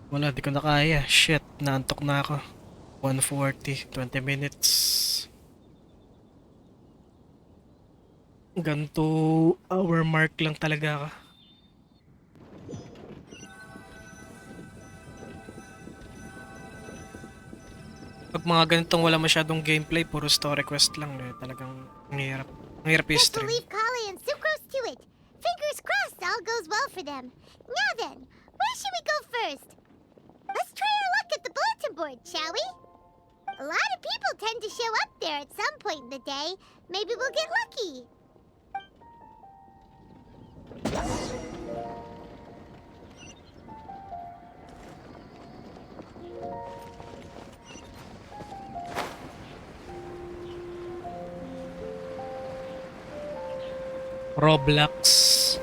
Speaker 1: Wala, di ko na kaya. Shit, naantok na ako. 1:40, 20 minutes. Hanggang 2-hour mark lang talaga ako. Pag mga ganitong wala masyadong gameplay, puro story quest lang. Talagang ang hirap. Ang hirap
Speaker 4: Guess
Speaker 1: history.
Speaker 4: we'll leave Kale and Sucrose to it. Fingers crossed all goes well for them. Now then, where should we go first? Let's try our luck at the bulletin board, shall we? A lot of people tend to show up there at some point in the day. Maybe we'll get lucky.
Speaker 1: Roblox.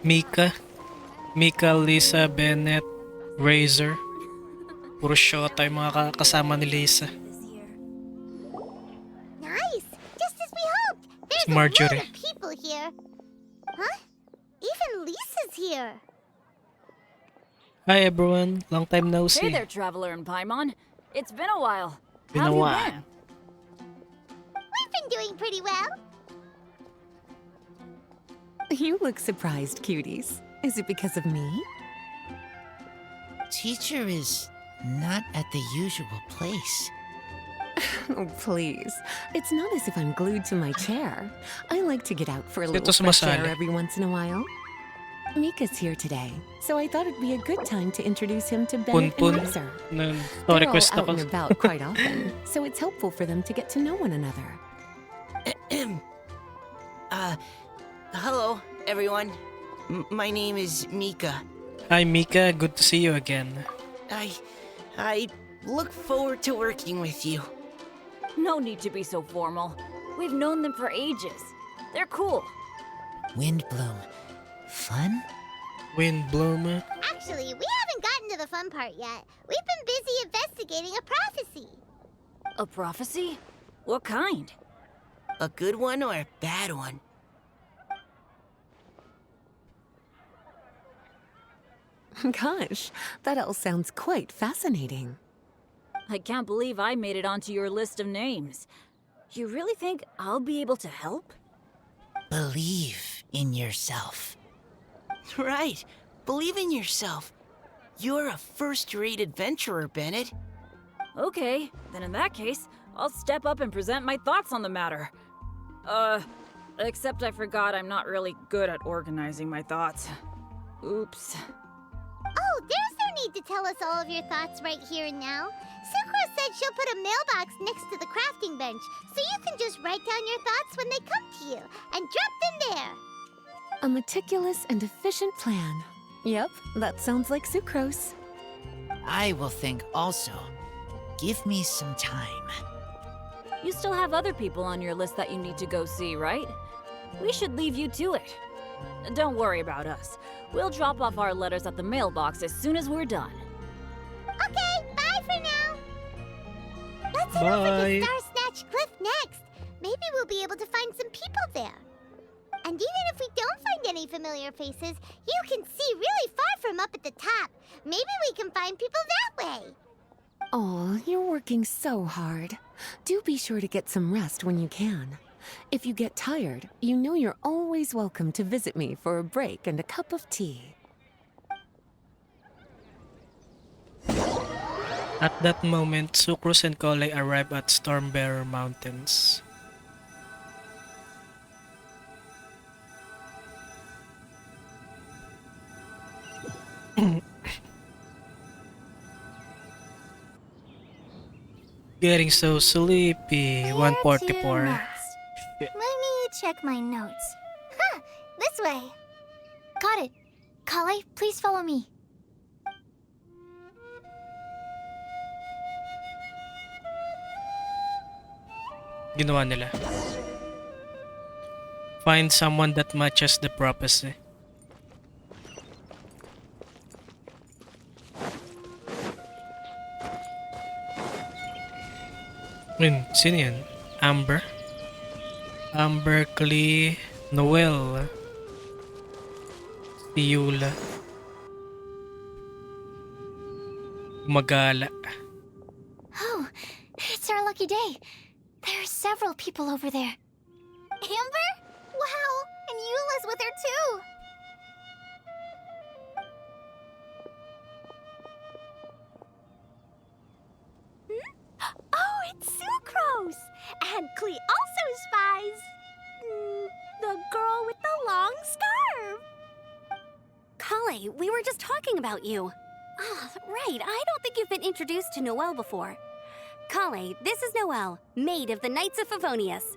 Speaker 1: Mika. Mika, Lisa, Bennett, Razor. Puro shota yung mga kasama ni Lisa.
Speaker 4: Nice! Just as we hoped! There's a
Speaker 1: Marjorie.
Speaker 4: lot of people here. Huh? Even Lisa's here.
Speaker 1: Hi everyone, long time no see.
Speaker 10: Hey there, Traveler and Paimon. It's been a while.
Speaker 1: Been
Speaker 10: How
Speaker 1: a
Speaker 10: have you
Speaker 1: while.
Speaker 10: been?
Speaker 4: We've been doing pretty well.
Speaker 11: You look surprised, cuties. Is it because of me?
Speaker 12: Teacher is not at the usual place.
Speaker 11: Oh, please. It's not as if I'm glued to my chair. I like to get out for a little
Speaker 1: Ito
Speaker 11: fresh air
Speaker 1: sumasali.
Speaker 11: every once in a while. Mika's here today, so I thought it'd be a good time to introduce him to Bennett
Speaker 1: Pun-pun.
Speaker 11: and Razor.
Speaker 1: No
Speaker 11: They're all
Speaker 1: request
Speaker 11: out and
Speaker 1: ako.
Speaker 11: about quite often, so it's helpful for them to get to know one another.
Speaker 12: Hello, everyone. My name is Mika.
Speaker 1: Hi Mika, good to see you again.
Speaker 12: I look forward to working with you.
Speaker 10: No need to be so formal. We've known them for ages. They're cool.
Speaker 12: Windblume. Fun?
Speaker 1: Windblume.
Speaker 4: Actually, we haven't gotten to the fun part yet. We've been busy investigating a prophecy.
Speaker 10: A prophecy? What kind?
Speaker 12: A good one or a bad one?
Speaker 11: Gosh, that all sounds quite fascinating.
Speaker 10: I can't believe I made it onto your list of names. You really think I'll be able to help?
Speaker 12: Believe in yourself. Right. Believe in yourself. You're a first-rate adventurer, Bennett.
Speaker 10: Okay, then in that case, I'll step up and present my thoughts on the matter. Except I forgot I'm not really good at organizing my thoughts. Oops.
Speaker 4: Oh, there's no need to tell us all of your thoughts right here and now. Sucro said she'll put a mailbox next to the crafting bench, so you can just write down your thoughts when they come to you, and drop them there.
Speaker 11: A meticulous and efficient plan. Yep, that sounds like sucrose.
Speaker 12: I will think also. Give me some time.
Speaker 10: You still have other people on your list that you need to go see, right? We should leave you to it. Don't worry about us. We'll drop off our letters at the mailbox as soon as we're done.
Speaker 4: Okay, bye for now. Let's head over
Speaker 1: Bye.
Speaker 4: to Star Snatch Cliff next. Maybe we'll be able to find some people there. And even if we don't find any familiar faces, you can see really far from up at the top. Maybe we can find people that way.
Speaker 11: Aw, you're working so hard. Do be sure to get some rest when you can. If you get tired, you know you're always welcome to visit me for a break and a cup of tea.
Speaker 1: At that moment, Sucrose and Kole arrive at Stormbearer Mountains. Getting so sleepy. 144.
Speaker 7: Let me check my notes. Huh, this way. Got it. Kale, please follow me.
Speaker 1: Ginawa nila. Find someone that matches the prophecy. Sino yan? Amber? Amber, Klee, Noel, si Yula. Gumagala.
Speaker 7: Oh, it's our lucky day. There are several people over there. Amber? Wow, and Eula's with her too.
Speaker 6: Oh, it's Sucrose! And Klee also spies the girl with the long scarf. Kale, we were just talking about you. Ah, right. I don't think you've been introduced to Noelle before. Kale, this is Noelle, maid of the Knights of Favonius.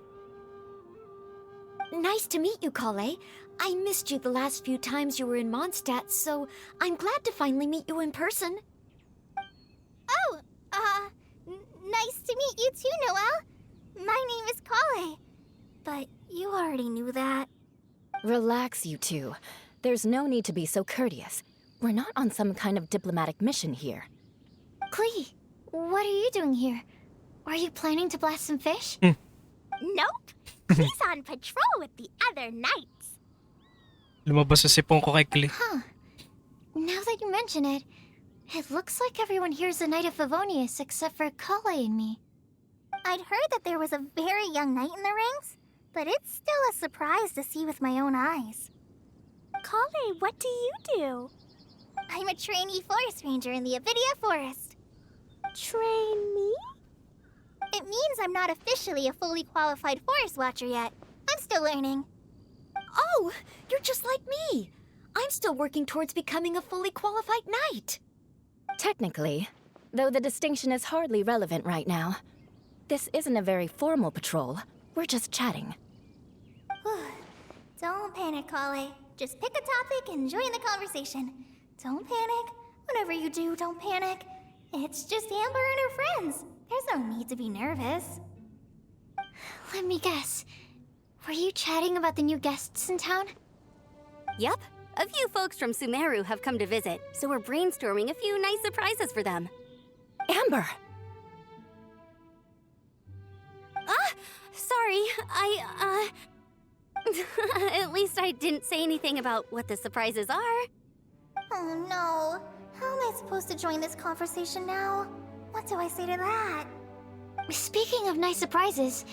Speaker 7: Nice to meet you, Kale. I missed you the last few times you were in Mondstadt, so I'm glad to finally meet you in person.
Speaker 4: Oh,
Speaker 7: Nice to meet you too, Noelle. My name is Kale. But you already knew that.
Speaker 8: Relax, you two. There's no need to be so courteous. We're not on some kind of diplomatic mission here.
Speaker 7: Klee, what are you doing here? Are you planning to blast some fish?
Speaker 4: Nope. He's on patrol with the other knights.
Speaker 1: Lumabas sa sipong ko kay Klee.
Speaker 7: Huh. Now that you mention it, it looks like everyone here is a Knight of Favonius except for Kale and me. I'd heard that there was a very young knight in the ranks, but it's still a surprise to see with my own eyes.
Speaker 4: Kale, what do you do?
Speaker 7: I'm a trainee forest ranger in the Avidia Forest.
Speaker 4: Trainee?
Speaker 7: It means I'm not officially a fully qualified forest watcher yet. I'm still learning.
Speaker 9: Oh, you're just like me. I'm still working towards becoming a fully qualified knight.
Speaker 8: Technically, though the distinction is hardly relevant right now. This isn't a very formal patrol. We're just chatting.
Speaker 7: Don't panic, Kale. Just pick a topic and join the conversation. Don't panic. Whatever you do, don't panic. It's just Amber and her friends. There's no need to be nervous. Let me guess. Were you chatting about the new guests in town?
Speaker 6: Yup. A few folks from Sumeru have come to visit, so we're brainstorming a few nice surprises for them.
Speaker 8: Amber!
Speaker 6: Sorry, At least I didn't say anything about what the surprises are.
Speaker 7: Oh no. How am I supposed to join this conversation now? What do I say to that? Speaking of nice surprises,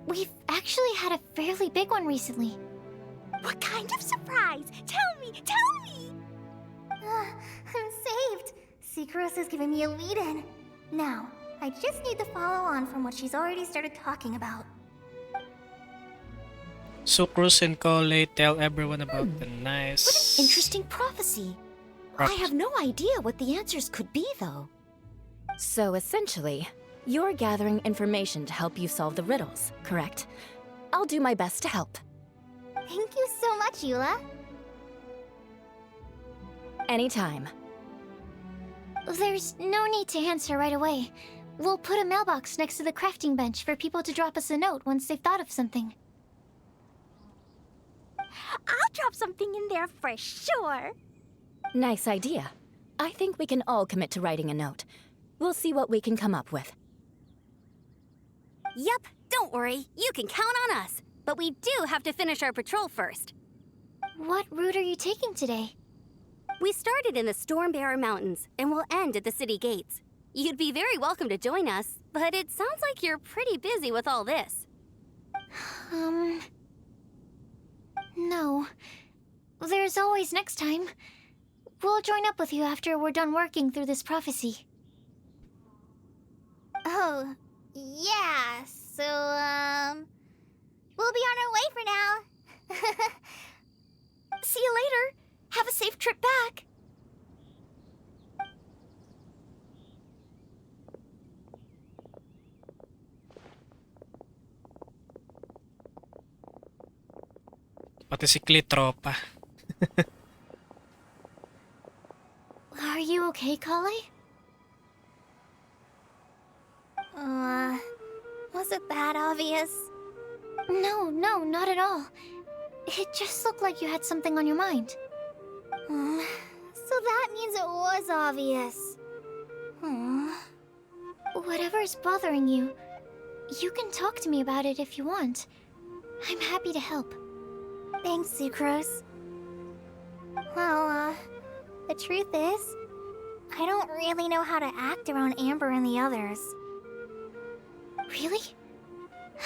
Speaker 7: we've actually had a fairly big one recently.
Speaker 4: What kind of surprise? Tell me!
Speaker 7: I'm saved. Secros has given me a lead-in. Now, I just need to follow on from what she's already started talking about.
Speaker 1: Sucrose and Kale tell everyone about the nice...
Speaker 9: Interesting prophecy. I have no idea what the answers could be, though.
Speaker 8: So essentially, you're gathering information to help you solve the riddles, correct? I'll do my best to help.
Speaker 7: Thank you so much, Eula.
Speaker 8: Anytime.
Speaker 7: There's no need to answer right away. We'll put a mailbox next to the crafting bench for people to drop us a note once they've thought of something.
Speaker 4: I'll drop something in there for sure.
Speaker 8: Nice idea. I think we can all commit to writing a note. We'll see what we can come up with.
Speaker 6: Yup, don't worry. You can count on us. But we do have to finish our patrol first.
Speaker 7: What route are you taking today?
Speaker 6: We started in the Stormbearer Mountains, and we'll end at the city gates. You'd be very welcome to join us, but it sounds like you're pretty busy with all this.
Speaker 7: No. There's always next time. We'll join up with you after we're done working through this prophecy. Oh, yeah, so, we'll be on our way for now.
Speaker 9: See you later. Have a safe trip back.
Speaker 1: Pati si Klee tropa.
Speaker 7: Are you okay, Kale? Was it that obvious? No, not at all. It just looked like you had something on your mind. So that means it was obvious. Whatever's bothering you, you can talk to me about it if you want. I'm happy to help. Thanks, Sucrose. Well, the truth is, I don't really know how to act around Amber and the others. Really?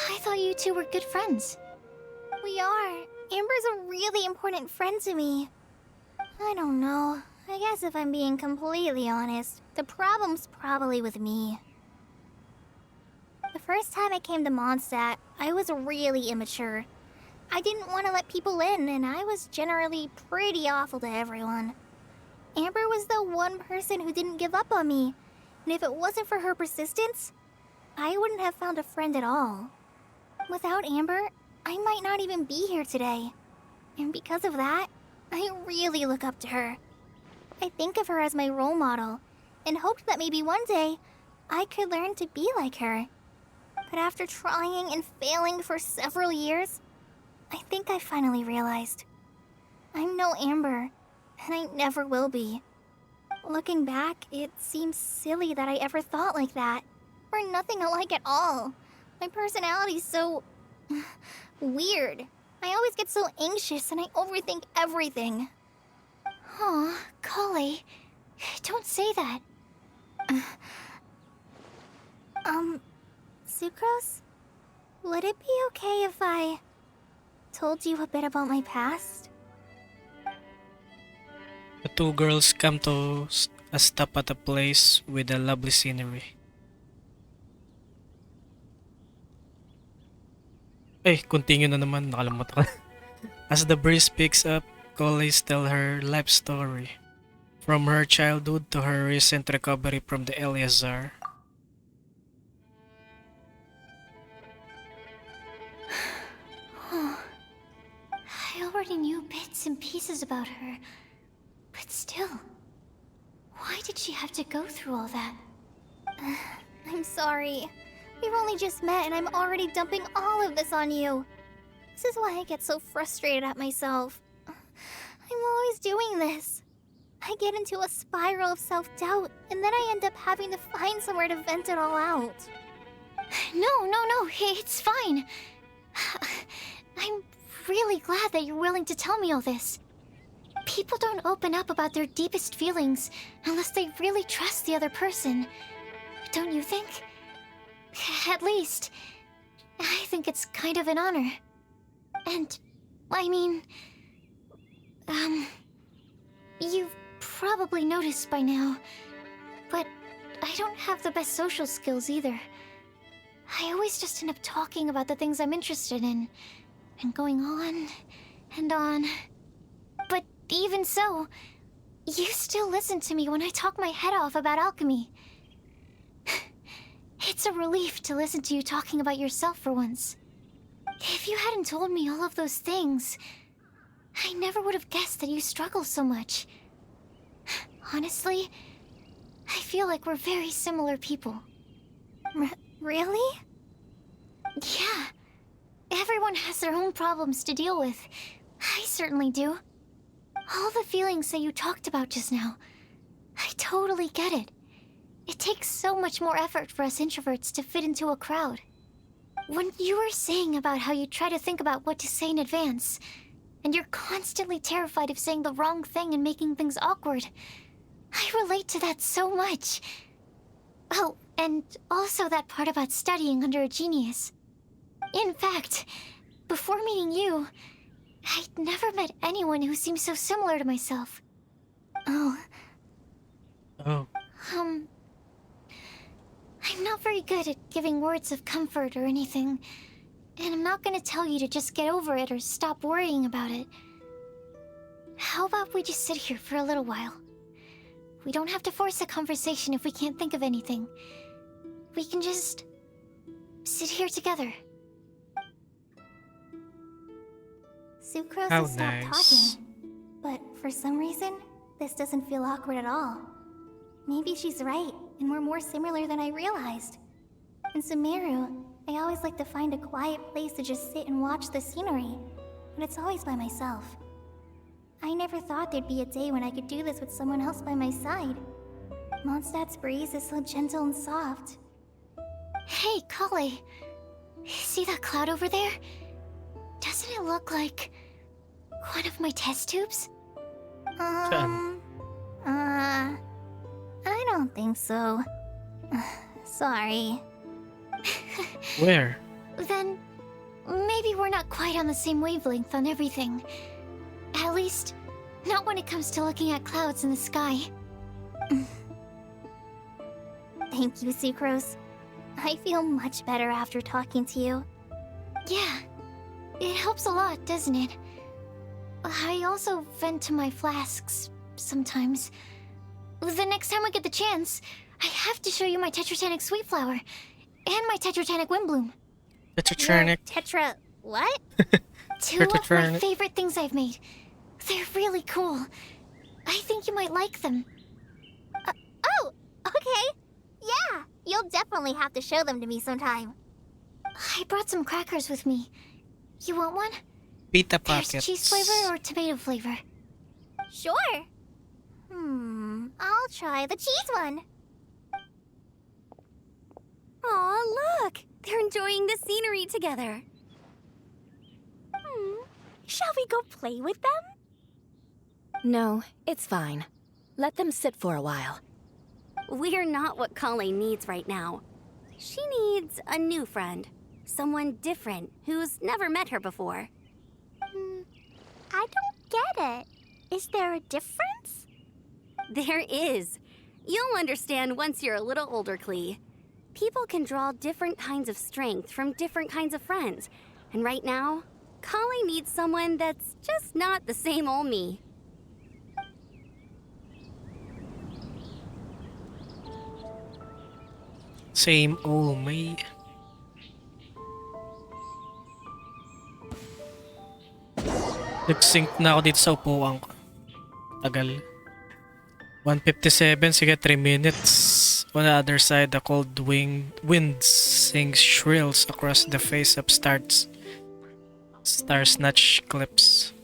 Speaker 7: I thought you two were good friends. We are. Amber's a really important friend to me. I don't know. I guess if I'm being completely honest, the problem's probably with me. The first time I came to Mondstadt, I was really immature. I didn't want to let people in, and I was generally pretty awful to everyone. Amber was the one person who didn't give up on me, and if it wasn't for her persistence, I wouldn't have found a friend at all. Without Amber, I might not even be here today. And because of that, I really look up to her. I think of her as my role model, and hoped that maybe one day, I could learn to be like her. But after trying and failing for several years, I think I finally realized I'm no Amber, and I never will be. Looking back, it seems silly that I ever thought like that. We're nothing alike at all. My personality's so weird. I always get so anxious and I overthink everything. Aw, Kale, don't say that. Sucrose? Would it be okay if I told you a bit about my past?
Speaker 1: The two girls come to a stop at a place with a lovely scenery. Continue na naman. Nakalimutan ko. As the breeze picks up, Collies tell her life story. From her childhood to her recent recovery from the Eleazar.
Speaker 7: I already knew bits and pieces about her, but still, why did she have to go through all that? I'm sorry. We've only just met and I'm already dumping all of this on you. This is why I get so frustrated at myself. I'm always doing this. I get into a spiral of self-doubt, and then I end up having to find somewhere to vent it all out. No, it's fine. I'm really glad that you're willing to tell me all this. People don't open up about their deepest feelings unless they really trust the other person. Don't you think? At least, I think it's kind of an honor. And, I mean, you've probably noticed by now, but I don't have the best social skills either. I always just end up talking about the things I'm interested in, and going on and on. But even so, you still listen to me when I talk my head off about alchemy. It's a relief to listen to you talking about yourself for once. If you hadn't told me all of those things, I never would have guessed that you struggle so much. Honestly, I feel like we're very similar people. Really? Yeah. Everyone has their own problems to deal with. I certainly do. All the feelings that you talked about just now, I totally get it. It takes so much more effort for us introverts to fit into a crowd. When you were saying about how you try to think about what to say in advance, and you're constantly terrified of saying the wrong thing and making things awkward, I relate to that so much. Oh, and also that part about studying under a genius. In fact, before meeting you, I'd never met anyone who seemed so similar to myself.
Speaker 1: Oh.
Speaker 7: I'm not very good at giving words of comfort or anything, and I'm not gonna tell you to just get over it or stop worrying about it. How about we just sit here for a little while? We don't have to force a conversation if we can't think of anything. We can just sit here together. Sucrose
Speaker 1: How
Speaker 7: has stopped
Speaker 1: nice.
Speaker 7: talking, but for some reason, this doesn't feel awkward at all. Maybe she's right, and we're more similar than I realized. In Sumeru, I always like to find a quiet place to just sit and watch the scenery, but it's always by myself. I never thought there'd be a day when I could do this with someone else by my side. Mondstadt's breeze is so gentle and soft. Hey, Kale. See that cloud over there? Doesn't it look like one of my test tubes? I don't think so. Sorry.
Speaker 1: Where?
Speaker 7: Then, maybe we're not quite on the same wavelength on everything. At least, not when it comes to looking at clouds in the sky. Thank you, Sucrose. I feel much better after talking to you. Yeah, it helps a lot, doesn't it? I also vent to my flasks sometimes. The next time I get the chance, I have to show you my Tetratanic Sweet Flower and my Tetratanic Windblume.
Speaker 1: Tetratronic.
Speaker 7: Tetra... what? Two of my
Speaker 1: Tetratronic.
Speaker 7: favorite things I've made. They're really cool. I think you might like them. Oh, okay. Yeah, You'll definitely have to show them to me sometime. I brought some crackers with me. You want one?
Speaker 1: Pita
Speaker 7: There's
Speaker 1: pockets.
Speaker 7: cheese flavor or tomato flavor? Sure. I'll try the cheese one.
Speaker 6: Aw, look! They're enjoying the scenery together.
Speaker 8: Shall we go play with them? No, it's fine. Let them sit for a while.
Speaker 6: We're not what Colleen needs right now. She needs a new friend. Someone different who's never met her before.
Speaker 7: I don't get it. Is there a difference?
Speaker 6: There is. You'll understand once you're a little older, Klee. People can draw different kinds of strength from different kinds of friends. And right now, Colleen needs someone that's just not the same old me.
Speaker 1: Same old me. Nag-sync na ako dito sa upuan ko. Tagal. 1:57, sige 3 minutes. On the other side, the cold wind sings shrills across the face of Star Snatch cliffs.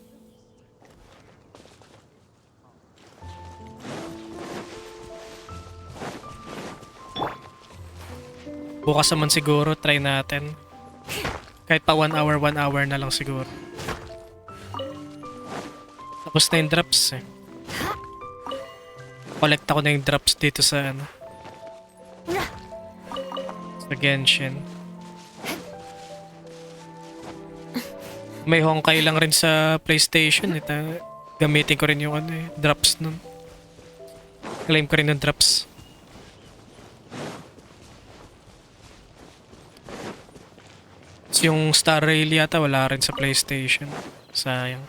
Speaker 1: Bukas naman siguro, try natin. Kahit pa 1 hour na lang siguro. Tapos na yung drops eh. Collect ako na yung drops dito sa ano. Sa Genshin. May Honkai lang rin sa PlayStation eh. Gamitin ko rin yung ano eh, drops nun. Claim ko rin yung drops. Yung Star Rail yata wala rin sa PlayStation. Sayang.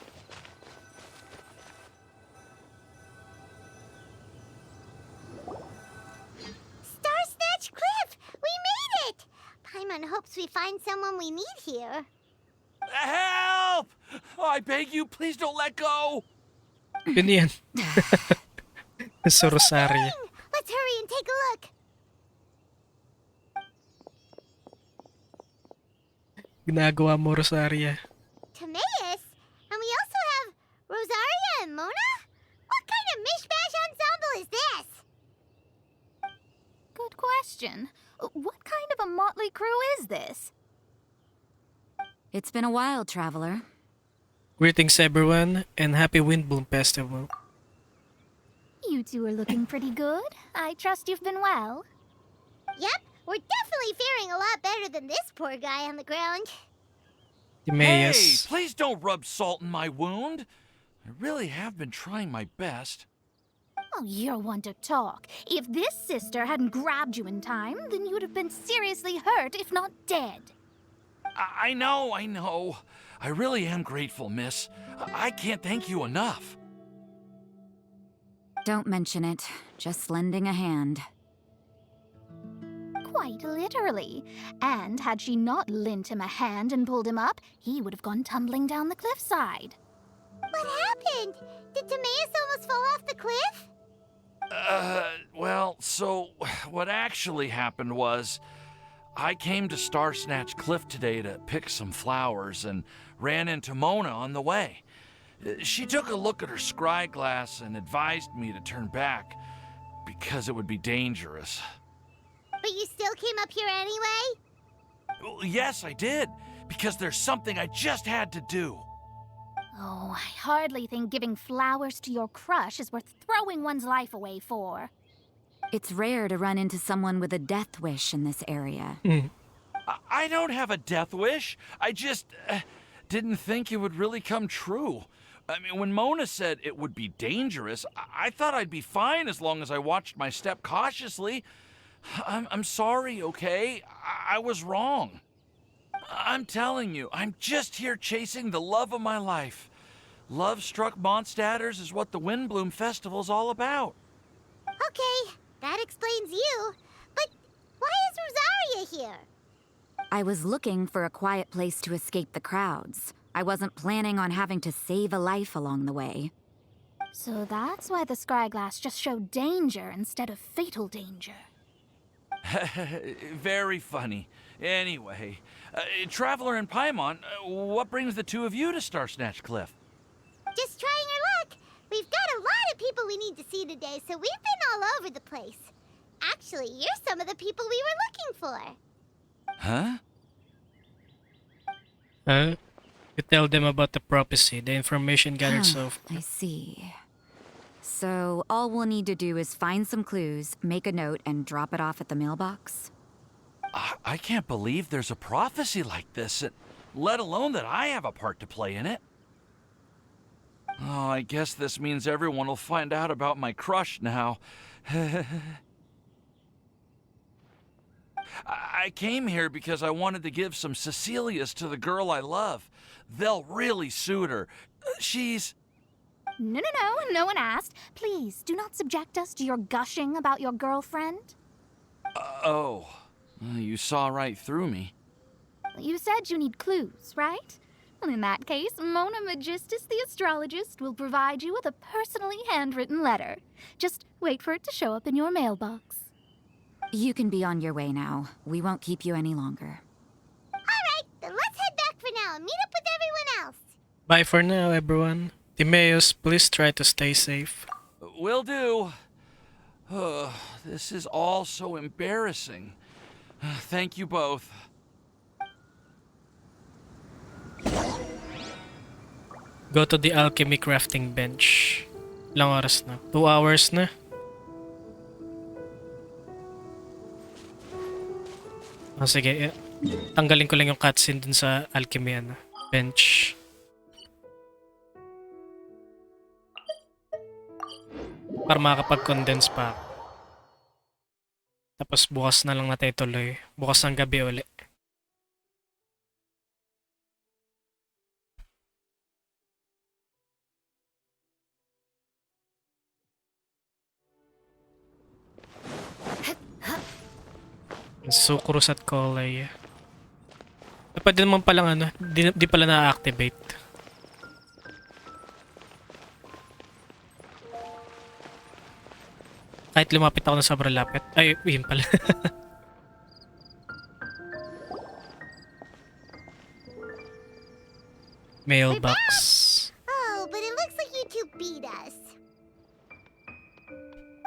Speaker 4: Star Snatch Cliff! We made it! Paimon hopes we find someone we need here.
Speaker 13: Help! Oh, I beg you, please don't let go!
Speaker 1: Yun yan. Sa Rosaria.
Speaker 4: Let's hurry and take a look.
Speaker 1: Ginagawa mo, Rosaria.
Speaker 4: Timaeus? And we also have Rosaria and Mona? What kind of mishmash ensemble is this?
Speaker 9: Good question. What kind of a motley crew is this?
Speaker 10: It's been a while, traveler.
Speaker 1: Greetings everyone and happy Windblume Festival.
Speaker 7: You two are looking pretty good. I trust you've been well.
Speaker 4: Yep, we're definitely faring a lot better than this poor guy on the ground.
Speaker 13: Hey,
Speaker 1: Timaeus.
Speaker 13: please don't rub salt in my wound. I really have been trying my best.
Speaker 7: Oh, you're one to talk. If this sister hadn't grabbed you in time, then you'd have been seriously hurt, if not dead.
Speaker 13: I know. I really am grateful, miss. I can't thank you enough.
Speaker 10: Don't mention it. Just lending a hand.
Speaker 7: Quite literally. And had she not lent him a hand and pulled him up, he would have gone tumbling down the cliffside.
Speaker 4: What happened? Did Timaeus almost fall off the cliff?
Speaker 13: Well, so what actually happened was I came to Star Snatch Cliff today to pick some flowers and ran into Mona on the way. She took a look at her scry glass and advised me to turn back because it would be dangerous.
Speaker 4: But you still came up here anyway?
Speaker 13: Well, yes, I did, because there's something I just had to do.
Speaker 7: Oh, I hardly think giving flowers to your crush is worth throwing one's life away for.
Speaker 10: It's rare to run into someone with a death wish in this area.
Speaker 13: I don't have a death wish. I just didn't think it would really come true. I mean, when Mona said it would be dangerous, I thought I'd be fine as long as I watched my step cautiously. I'm sorry, okay? I was wrong. I'm telling you, I'm just here chasing the love of my life. Love-struck Mondstadters is what the Windblume Festival's all about.
Speaker 4: Okay, that explains you. But why is Rosaria here?
Speaker 10: I was looking for a quiet place to escape the crowds. I wasn't planning on having to save a life along the way.
Speaker 7: So that's why the scryglass just showed danger instead of fatal danger.
Speaker 13: Very funny. Anyway, Traveler and Paimon, what brings the two of you to Star Snatch Cliff?
Speaker 4: Just trying our luck. We've got a lot of people we need to see today, so we've been all over the place. Actually, you're some of the people we were looking for.
Speaker 13: Huh?
Speaker 1: You tell them about the prophecy, the information gathered so far.
Speaker 14: I see. So all we'll need to do is find some clues, make a note, and drop it off at the mailbox?
Speaker 13: I can't believe there's a prophecy like this, let alone that I have a part to play in it. Oh, I guess this means everyone will find out about my crush now. I came here because I wanted to give some Cecilias to the girl I love. They'll really suit her. She's...
Speaker 7: No, no one asked. Please, do not subject us to your gushing about your girlfriend.
Speaker 13: Oh, you saw right through me.
Speaker 7: You said you need clues, right? Well, in that case, Mona Magistus the astrologist will provide you with a personally handwritten letter. Just wait for it to show up in your mailbox.
Speaker 14: You can be on your way now. We won't keep you any longer.
Speaker 4: All right, then let's head back for now and meet up with everyone else.
Speaker 1: Bye for now, everyone. Timaeus, please try to stay safe.
Speaker 13: Will do. This is all so embarrassing. Thank you both.
Speaker 1: Go to the alchemy crafting bench. Ilang oras na? 2 hours na? Sige. Tanggalin ko lang yung cutscene dun sa alchemy bench. Para makakapag-condense pa ako. Tapos bukas na lang natin ituloy. Bukas ng gabi ulit. Sucrose at Colay. Pwede naman palang di pala na-activate. Kahit lumapit ako na sobrang lapit. Ay, yun pala. Mailbox.
Speaker 4: Oh, but it looks like you two beat us.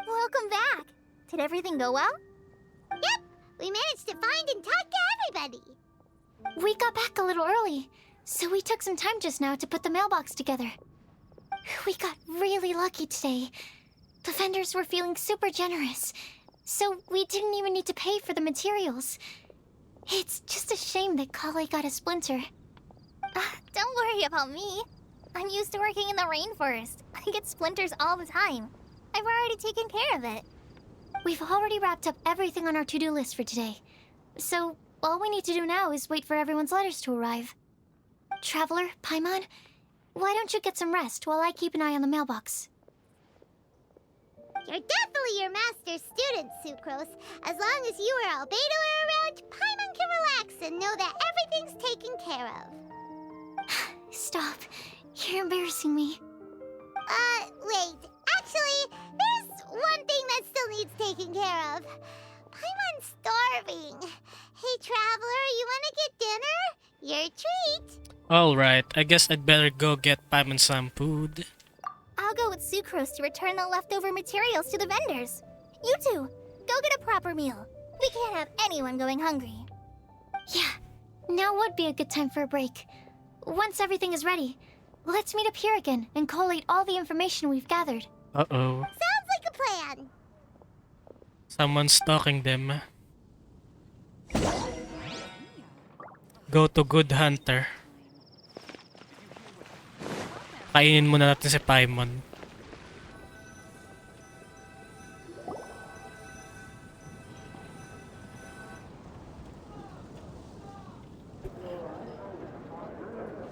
Speaker 7: Welcome back. Did everything go well?
Speaker 4: Yep, we managed to find and talk to everybody.
Speaker 7: We got back a little early, so we took some time just now to put the mailbox together. We got really lucky today. The vendors were feeling super generous, so we didn't even need to pay for the materials. It's just a shame that Kale got a splinter.
Speaker 4: Don't worry about me. I'm used to working in the rainforest. I get splinters all the time. I've already taken care of it.
Speaker 7: We've already wrapped up everything on our to-do list for today. So, all we need to do now is wait for everyone's letters to arrive. Traveler, Paimon, why don't you get some rest while I keep an eye on the mailbox?
Speaker 4: You're definitely your master's student, Sucrose. As long as you or Albedo are around, Paimon can relax and know that everything's taken care of.
Speaker 7: Stop. You're embarrassing me.
Speaker 4: Wait. Actually, there's one thing that still needs taking care of. Paimon's starving. Hey, Traveler, you wanna get dinner? Your treat.
Speaker 1: Alright, I guess I'd better go get Paimon some food.
Speaker 7: I'll go with Sucrose to return the leftover materials to the vendors. You two, go get a proper meal. We can't have anyone going hungry. Yeah, now would be a good time for a break. Once everything is ready, let's meet up here again and collate all the information we've gathered.
Speaker 1: Uh-oh.
Speaker 4: Sounds like a plan.
Speaker 1: Someone's stalking them. Go to Good Hunter. Kainin muna natin si Paimon.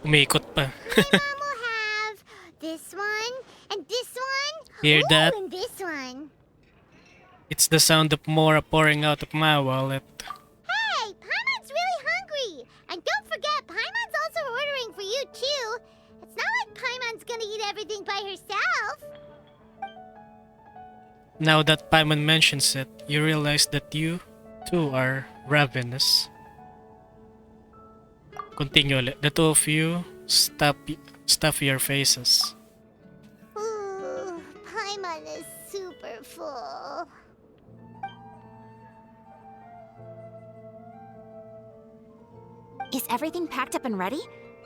Speaker 1: Umiikot pa.
Speaker 4: My mom will have this one, and this one.
Speaker 1: Hear that?
Speaker 4: And this one.
Speaker 1: It's the sound of Mora pouring out of my wallet.
Speaker 4: Hey, Paimon's really hungry. And don't forget, Paimon's also ordering for you, too. It's not like Paimon's gonna eat everything by herself.
Speaker 1: Now that Paimon mentions it, you realize that you Two are ravenous. Continue ulit. The two of you stuff your faces.
Speaker 4: Ooh, Paimon is super full.
Speaker 7: Is everything packed up and ready?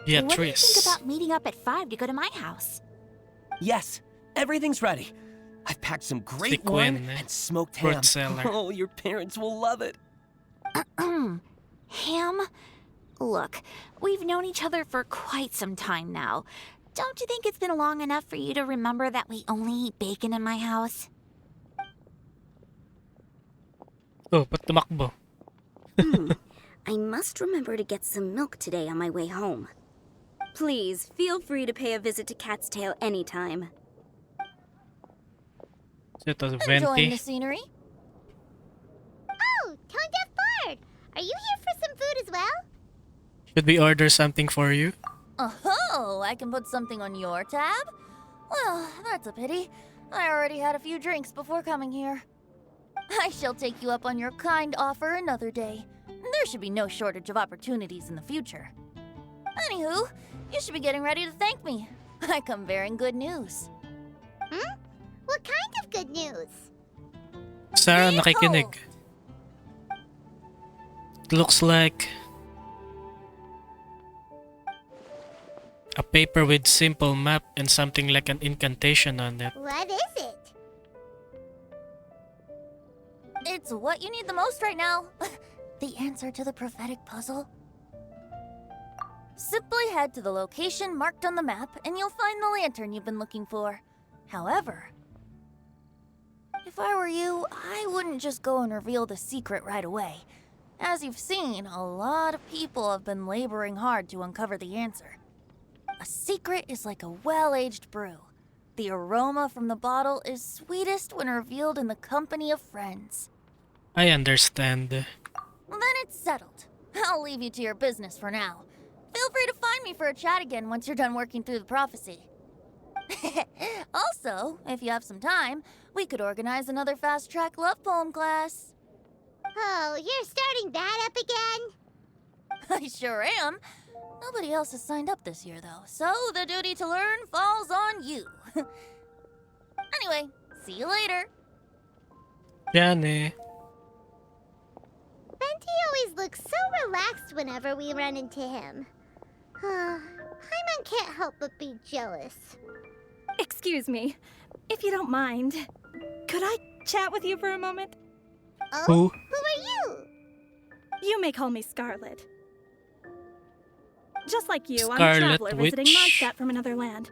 Speaker 1: Yeah,
Speaker 7: What do you
Speaker 1: Tris.
Speaker 7: think about meeting up at 5 to go to my house?
Speaker 15: Yes, everything's ready. I've packed some great
Speaker 1: Si
Speaker 15: wine
Speaker 1: Quinn,
Speaker 15: and smoked
Speaker 1: fruit
Speaker 15: ham.
Speaker 1: seller.
Speaker 15: Oh, your parents will love it.
Speaker 7: Ham? Look, we've known each other for quite some time now. Don't you think it's been long enough for you to remember that we only eat bacon in my house?
Speaker 1: Oh, ba't tumakbo?
Speaker 6: I must remember to get some milk today on my way home. Please, feel free to pay a visit to Cat's Tail anytime.
Speaker 1: So ito,
Speaker 9: Enjoying the
Speaker 1: venti.
Speaker 9: scenery?
Speaker 4: Oh, Tone Deaf Bard! Are you here for some food as well?
Speaker 1: Should we order something for you?
Speaker 9: Oh, I can put something on your tab? Well, that's a pity. I already had a few drinks before coming here. I shall take you up on your kind offer another day. There should be no shortage of opportunities in the future. Anywho, you should be getting ready to thank me. I come bearing good news.
Speaker 4: What kind of good news?
Speaker 1: Sarah, nakikinig. It looks like a paper with simple map and something like an incantation on it.
Speaker 4: What is it?
Speaker 9: It's what you need the most right now. The answer to the prophetic puzzle. Simply head to the location marked on the map and you'll find the lantern you've been looking for. However, if I were you, I wouldn't just go and reveal the secret right away. As you've seen, a lot of people have been laboring hard to uncover the answer. A secret is like a well-aged brew. The aroma from the bottle is sweetest when revealed in the company of friends.
Speaker 1: I understand.
Speaker 9: Then it's settled. I'll leave you to your business for now. Feel free to find me for a chat again once you're done working through the prophecy. Also, if you have some time, we could organize another fast-track love poem class.
Speaker 4: Oh, you're starting that up again?
Speaker 9: I sure am. Nobody else has signed up this year, though, so the duty to learn falls on you. Anyway, see you later.
Speaker 1: Yan eh.
Speaker 4: Venti always looks so relaxed whenever we run into him. Paimon can't help but be jealous.
Speaker 16: Excuse me, if you don't mind, could I chat with you for a moment?
Speaker 4: Oh?
Speaker 1: Who?
Speaker 4: Who are you?
Speaker 16: You may call me Scarlet. Just like you, I'm a
Speaker 1: Scarlet
Speaker 16: traveler visiting
Speaker 1: Witch.
Speaker 16: Mondstadt from another land.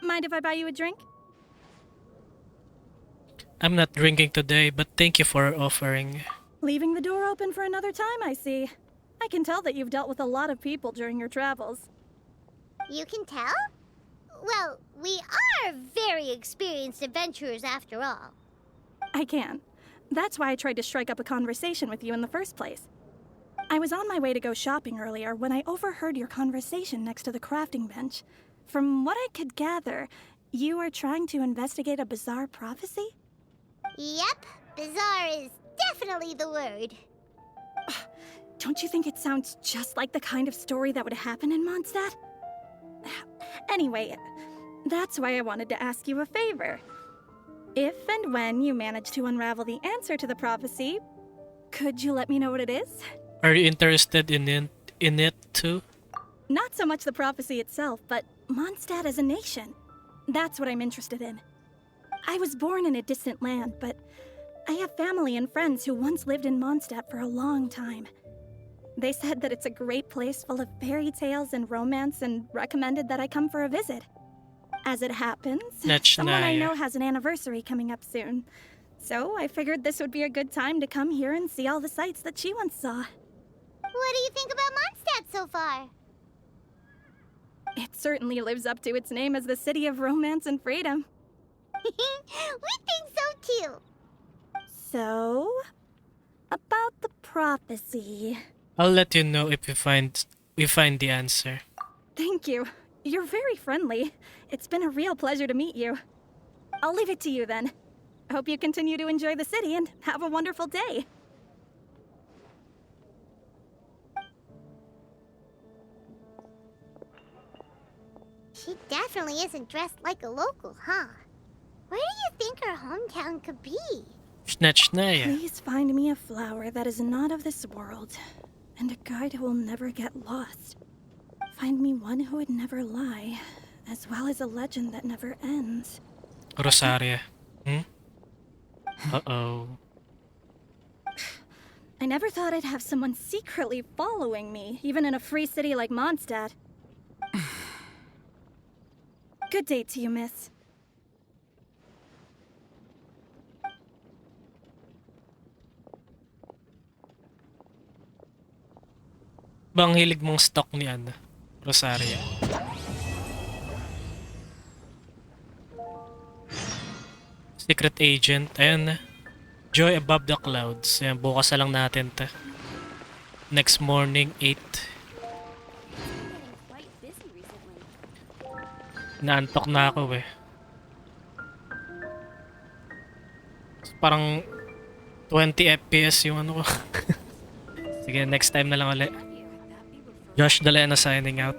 Speaker 16: Mind if I buy you a drink?
Speaker 1: I'm not drinking today, but thank you for offering.
Speaker 16: Leaving the door open for another time, I see. I can tell that you've dealt with a lot of people during your travels.
Speaker 4: You can tell? Well, we are very experienced adventurers after all.
Speaker 16: I can. That's why I tried to strike up a conversation with you in the first place. I was on my way to go shopping earlier when I overheard your conversation next to the crafting bench. From what I could gather, you are trying to investigate a bizarre prophecy?
Speaker 4: Yep, bizarre is definitely the word.
Speaker 16: Don't you think it sounds just like the kind of story that would happen in Mondstadt? Anyway, that's why I wanted to ask you a favor. If and when you manage to unravel the answer to the prophecy, could you let me know what it is?
Speaker 1: Are you interested in it too?
Speaker 16: Not so much the prophecy itself, but Mondstadt as a nation. That's what I'm interested in. I was born in a distant land, but I have family and friends who once lived in Mondstadt for a long time. They said that it's a great place full of fairy tales and romance and recommended that I come for a visit. As it happens, someone I know has an anniversary coming up soon. So I figured this would be a good time to come here and see all the sights that she once saw.
Speaker 4: What do you think about Mondstadt so far?
Speaker 16: It certainly lives up to its name as the city of romance and freedom.
Speaker 4: We think so too.
Speaker 16: So, about the prophecy.
Speaker 1: I'll let you know if we find the answer.
Speaker 16: Thank you. You're very friendly. It's been a real pleasure to meet you. I'll leave it to you then. Hope you continue to enjoy the city and have a wonderful day.
Speaker 4: She definitely isn't dressed like a local, huh? Where do you think her hometown could be?
Speaker 1: Snatch-snaya.
Speaker 16: Please find me a flower that is not of this world, and a guide who will never get lost. Find me one who would never lie, as well as a legend that never ends.
Speaker 1: Rosaria. Uh-oh.
Speaker 16: I never thought I'd have someone secretly following me, even in a free city like Mondstadt. Good day to you, miss.
Speaker 1: Bang hilig mong stock ni Rosaria. Secret Agent. Ayun na. Joy Above the Clouds. Ayan, bukas na lang natin ta. Next morning, 8. Naantok na ako eh. Parang 20 FPS yung ano ko. Sige, next time na lang ulit. Josh Dalena signing out.